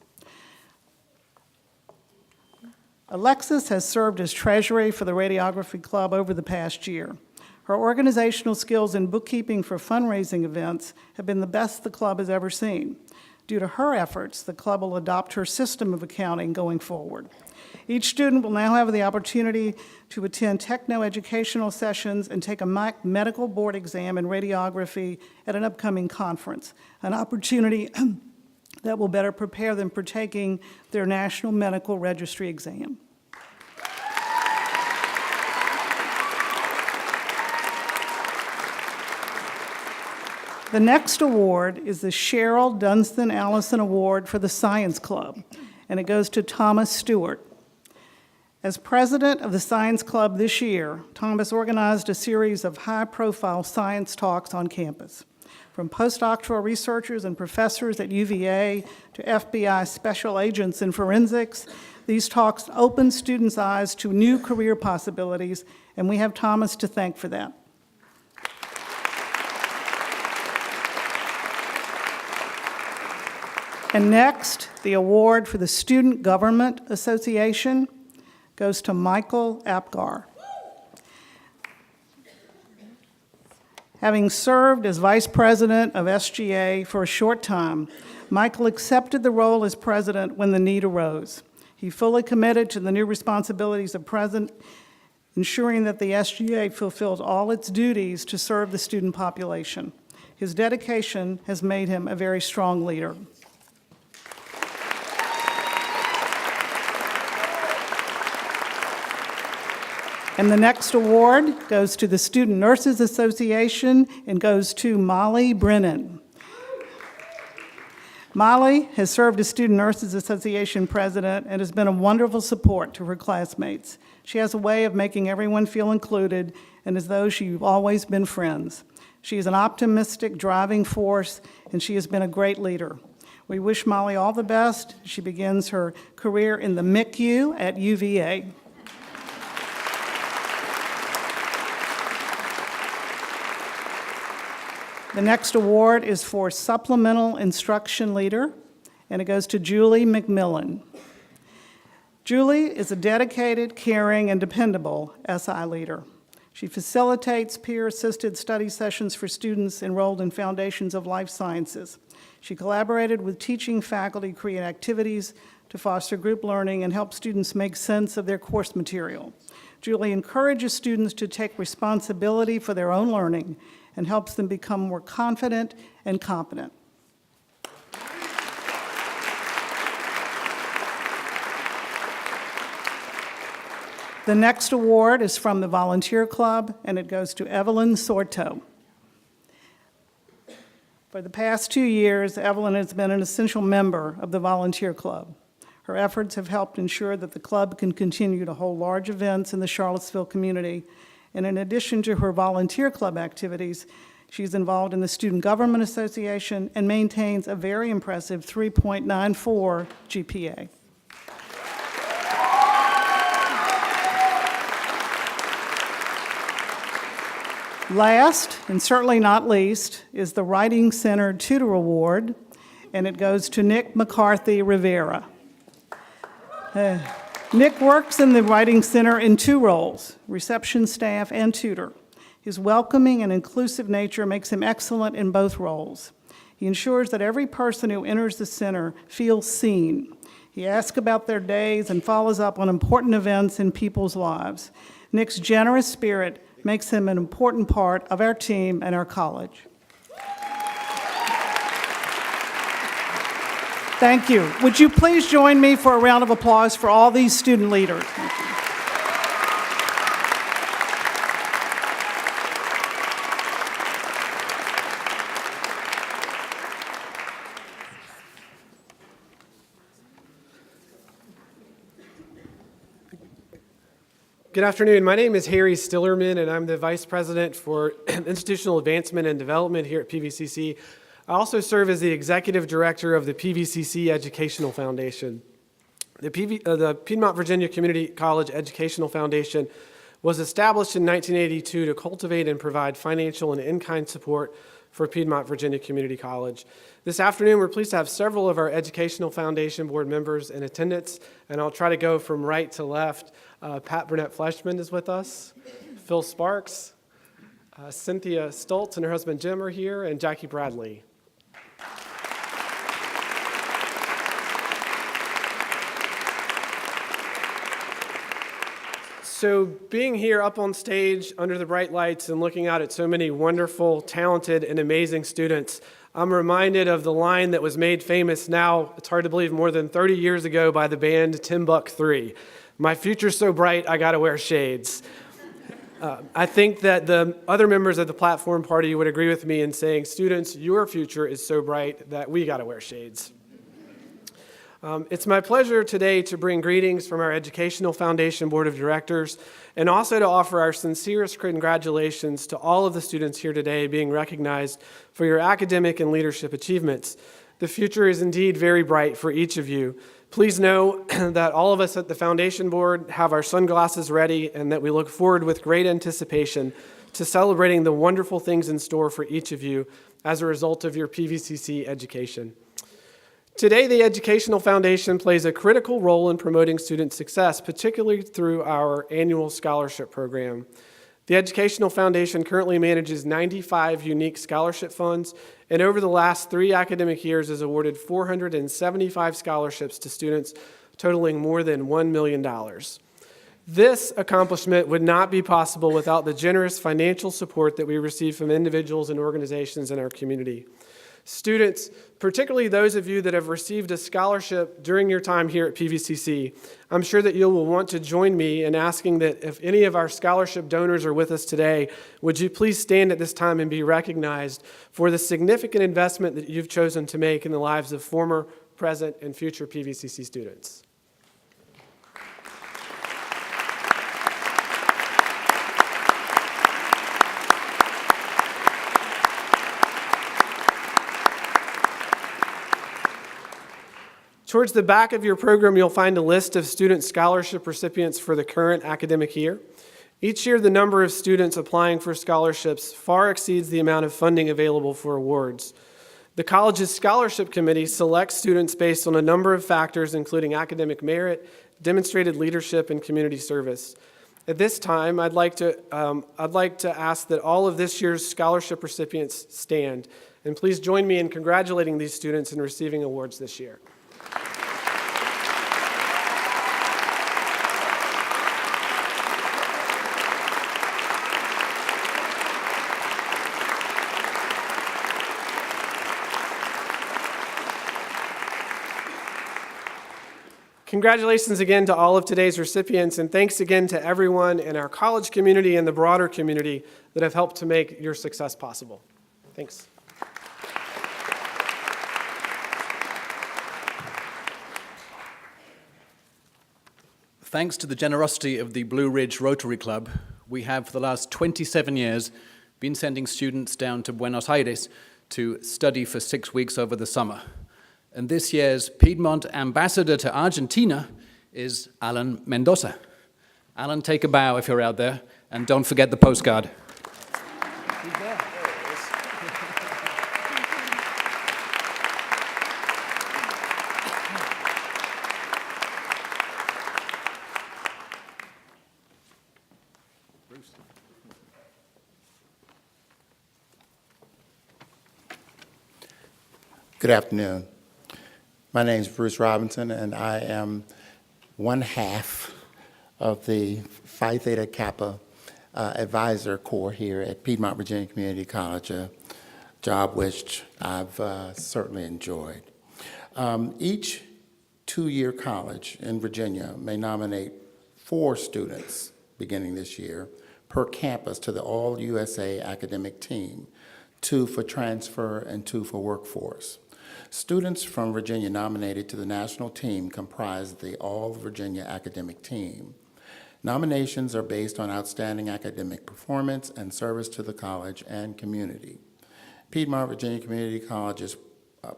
Alexis has served as treasurer for the Radiography Club over the past year. Her organizational skills in bookkeeping for fundraising events have been the best the club has ever seen. Due to her efforts, the club will adopt her system of accounting going forward. Each student will now have the opportunity to attend techno-educational sessions and take a medical board exam in radiography at an upcoming conference, an opportunity that will better prepare them for taking their National Medical Registry exam. The next award is the Cheryl Dunstan Allison Award for the Science Club, and it goes to Thomas Stewart. As president of the Science Club this year, Thomas organized a series of high-profile science talks on campus. From postdoctoral researchers and professors at UVA to FBI special agents in forensics, these talks opened students' eyes to new career possibilities, and we have Thomas to thank for that. And next, the award for the Student Government Association goes to Michael Apgar. Having served as vice president of SGA for a short time, Michael accepted the role as president when the need arose. He fully committed to the new responsibilities of president, ensuring that the SGA fulfilled all its duties to serve the student population. His dedication has made him a very strong leader. And the next award goes to the Student Nurses Association and goes to Molly Brennan. Molly has served as Student Nurses Association president and has been a wonderful support to her classmates. She has a way of making everyone feel included and as though you've always been friends. She is an optimistic driving force, and she has been a great leader. We wish Molly all the best. She begins her career in the MICU at UVA. The next award is for Supplemental Instruction Leader, and it goes to Julie McMillan. Julie is a dedicated, caring, and dependable SI leader. She facilitates peer-assisted study sessions for students enrolled in Foundations of Life Sciences. She collaborated with teaching faculty, create activities to foster group learning and help students make sense of their course material. Julie encourages students to take responsibility for their own learning and helps them become more confident and competent. The next award is from the Volunteer Club, and it goes to Evelyn Sorto. For the past 2 years, Evelyn has been an essential member of the Volunteer Club. Her efforts have helped ensure that the club can continue to hold large events in the Charlottesville community. And in addition to her volunteer club activities, she's involved in the Student Government Association and maintains a very impressive 3.94 GPA. Last, and certainly not least, is the Writing Center Tutor Award, and it goes to Nick McCarthy Rivera. Nick works in the Writing Center in 2 roles, reception staff and tutor. His welcoming and inclusive nature makes him excellent in both roles. He ensures that every person who enters the center feels seen. He asks about their days and follows up on important events in people's lives. Nick's generous spirit makes him an important part of our team and our college. Thank you. Would you please join me for a round of applause for all these student leaders? Thank you. Good afternoon. My name is Harry Stillerman, and I'm the Vice President for Institutional Advancement and Development here at PVCC. I also serve as the Executive Director of the PVCC Educational Foundation. The Piedmont Virginia Community College Educational Foundation was established in 1982 to cultivate and provide financial and in-kind support for Piedmont Virginia Community College. This afternoon, we're pleased to have several of our Educational Foundation Board members in attendance, and I'll try to go from right to left. Pat Burnett-Fleshman is with us, Phil Sparks, Cynthia Stoltz and her husband Jim are here, and Jackie Bradley. So being here up on stage under the bright lights and looking out at so many wonderful, talented, and amazing students, I'm reminded of the line that was made famous now, it's hard to believe, more than 30 years ago by the band Timbuk 3. My future's so bright, I gotta wear shades. I think that the other members of the platform party would agree with me in saying, students, your future is so bright that we gotta wear shades. It's my pleasure today to bring greetings from our Educational Foundation Board of Directors and also to offer our sincerest congratulations to all of the students here today being recognized for your academic and leadership achievements. The future is indeed very bright for each of you. Please know that all of us at the Foundation Board have our sunglasses ready and that we look forward with great anticipation to celebrating the wonderful things in store for each of you as a result of your PVCC education. Today, the Educational Foundation plays a critical role in promoting student success, particularly through our annual scholarship program. The Educational Foundation currently manages 95 unique scholarship funds, and over the last 3 academic years has awarded 475 scholarships to students, totaling more than $1 million. This accomplishment would not be possible without the generous financial support that we receive from individuals and organizations in our community. Students, particularly those of you that have received a scholarship during your time here at PVCC, I'm sure that you will want to join me in asking that if any of our scholarship donors are with us today, would you please stand at this time and be recognized for the significant investment that you've chosen to make in the lives of former, present, and future PVCC students. Towards the back of your program, you'll find a list of student scholarship recipients for the current academic year. Each year, the number of students applying for scholarships far exceeds the amount of funding available for awards. The college's scholarship committee selects students based on a number of factors, including academic merit, demonstrated leadership, and community service. At this time, I'd like to ask that all of this year's scholarship recipients stand, and please join me in congratulating these students in receiving awards this year. Congratulations again to all of today's recipients, and thanks again to everyone in our college community and the broader community that have helped to make your success possible. Thanks. Thanks to the generosity of the Blue Ridge Rotary Club, we have for the last 27 years been sending students down to Buenos Aires to study for 6 weeks over the summer. And this year's Piedmont ambassador to Argentina is Alan Mendoza. Alan, take a bow if you're out there, and don't forget the postcard. Good afternoon. My name is Bruce Robinson, and I am one half of the Phi Theta Kappa Advisor Corps here at Piedmont Virginia Community College, a job which I've certainly enjoyed. Each two-year college in Virginia may nominate 4 students beginning this year per campus to the All-USA Academic Team, 2 for transfer and 2 for workforce. Students from Virginia nominated to the national team comprise the All-Virginia Academic Team. Nominations are based on outstanding academic performance and service to the college and community. Piedmont Virginia Community College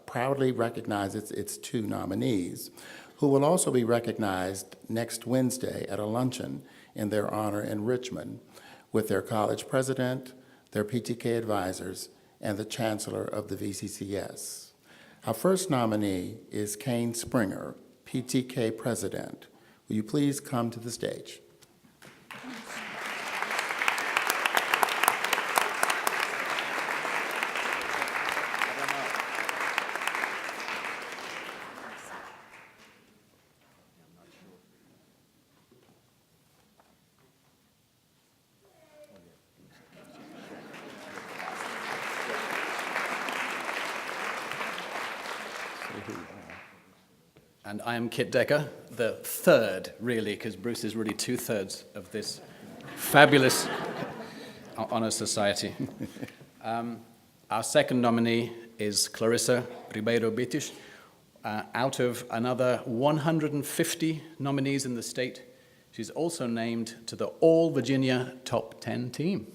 proudly recognizes its 2 nominees, who will also be recognized next Wednesday at a luncheon in their honor in Richmond with their college president, their PTK advisors, and the chancellor of the VCCS. Our first nominee is Kane Springer, PTK president. Will you please come to the stage? And I am Kit Decker, the third, really, because Bruce is really 2/3 of this fabulous honor society. Our second nominee is Clarissa Ribeiro Bitish. Out of another 150 nominees in the state, she's also named to the All-Virginia Top 10 team.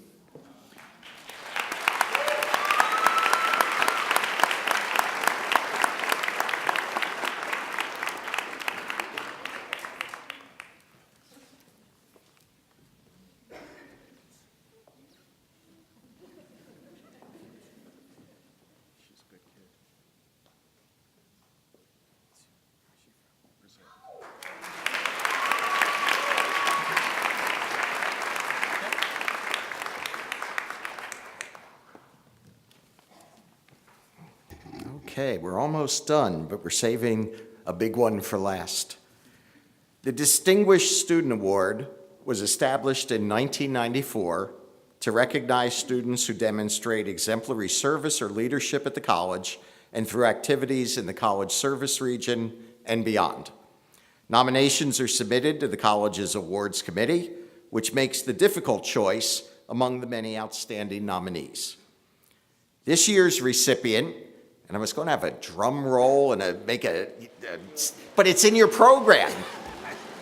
Okay, we're almost done, but we're saving a big one for last. The Distinguished Student Award was established in 1994 to recognize students who demonstrate exemplary service or leadership at the college and through activities in the college service region and beyond. Nominations are submitted to the college's awards committee, which makes the difficult choice among the many outstanding nominees. This year's recipient, and I was going to have a drum roll and but it's in your program.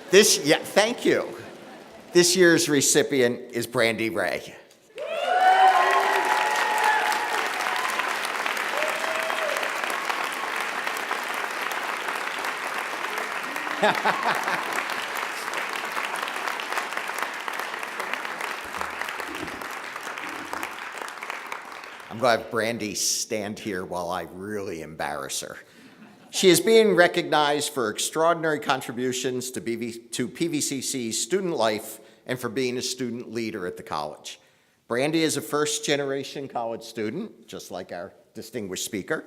Thank you. This year's recipient is Brandy Ray. I'm going to have Brandy stand here while I really embarrass her. She is being recognized for extraordinary contributions to PVCC's student life and for being a student leader at the college. Brandy is a first-generation college student, just like our distinguished speaker.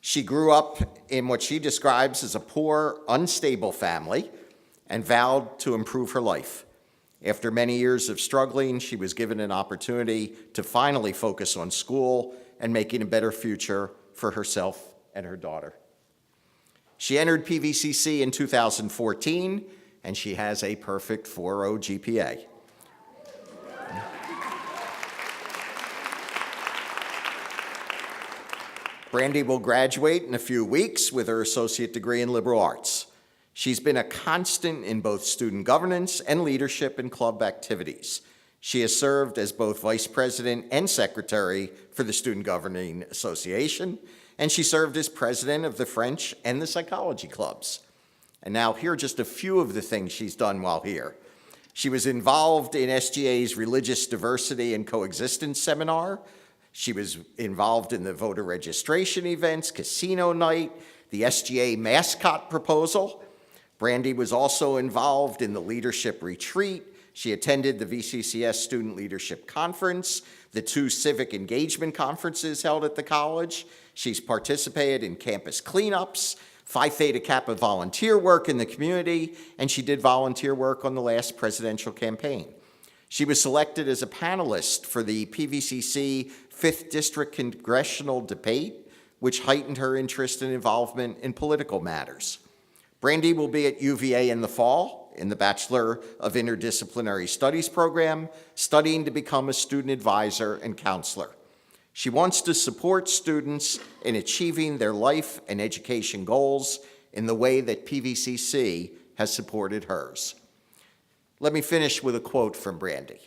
She grew up in what she describes as a poor, unstable family and vowed to improve her life. After many years of struggling, she was given an opportunity to finally focus on school and making a better future for herself and her daughter. She entered PVCC in 2014, and she has a perfect 4.0 GPA. Brandy will graduate in a few weeks with her associate degree in liberal arts. She's been a constant in both student governance and leadership in club activities. She has served as both vice president and secretary for the Student Governing Association, and she served as president of the French and the psychology clubs. And now here are just a few of the things she's done while here. She was involved in SGA's Religious Diversity and Coexistence Seminar. She was involved in the voter registration events, casino night, the SGA mascot proposal. Brandy was also involved in the leadership retreat. She attended the VCCS Student Leadership Conference, the 2 civic engagement conferences held at the college. She's participated in campus cleanups, Phi Theta Kappa volunteer work in the community, and she did volunteer work on the last presidential campaign. She was selected as a panelist for the PVCC 5th District Congressional Debate, which heightened her interest and involvement in political matters. Brandy will be at UVA in the fall in the Bachelor of Interdisciplinary Studies program, studying to become a student advisor and counselor. She wants to support students in achieving their life and education goals in the way that PVCC has supported hers. Let me finish with a quote from Brandy.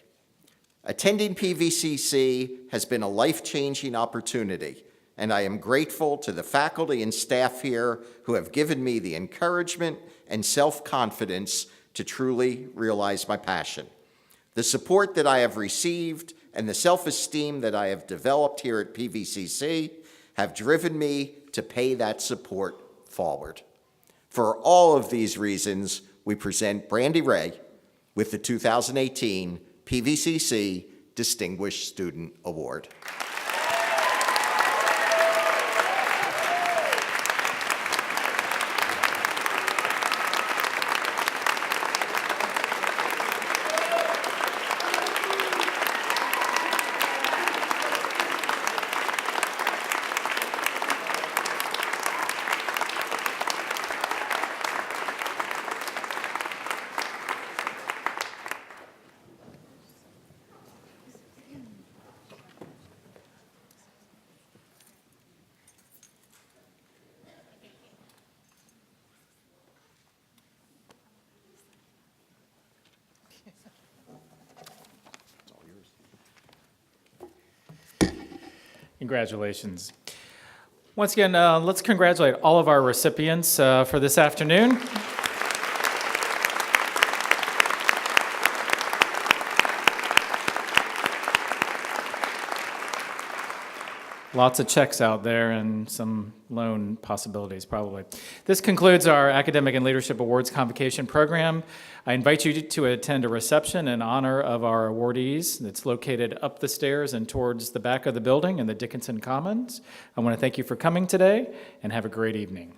Attending PVCC has been a life-changing opportunity, and I am grateful to the faculty and staff here who have given me the encouragement and self-confidence to truly realize my passion. The support that I have received and the self-esteem that I have developed here at PVCC have driven me to pay that support forward. For all of these reasons, we present Brandy Ray with the 2018 PVCC Distinguished Student Award. Congratulations. Once again, let's congratulate all of our recipients for this afternoon. Lots of checks out there and some loan possibilities, probably. This concludes our Academic and Leadership Awards Convocation program. I invite you to attend a reception in honor of our awardees. It's located up the stairs and towards the back of the building in the Dickinson Commons. I want to thank you for coming today, and have a great evening.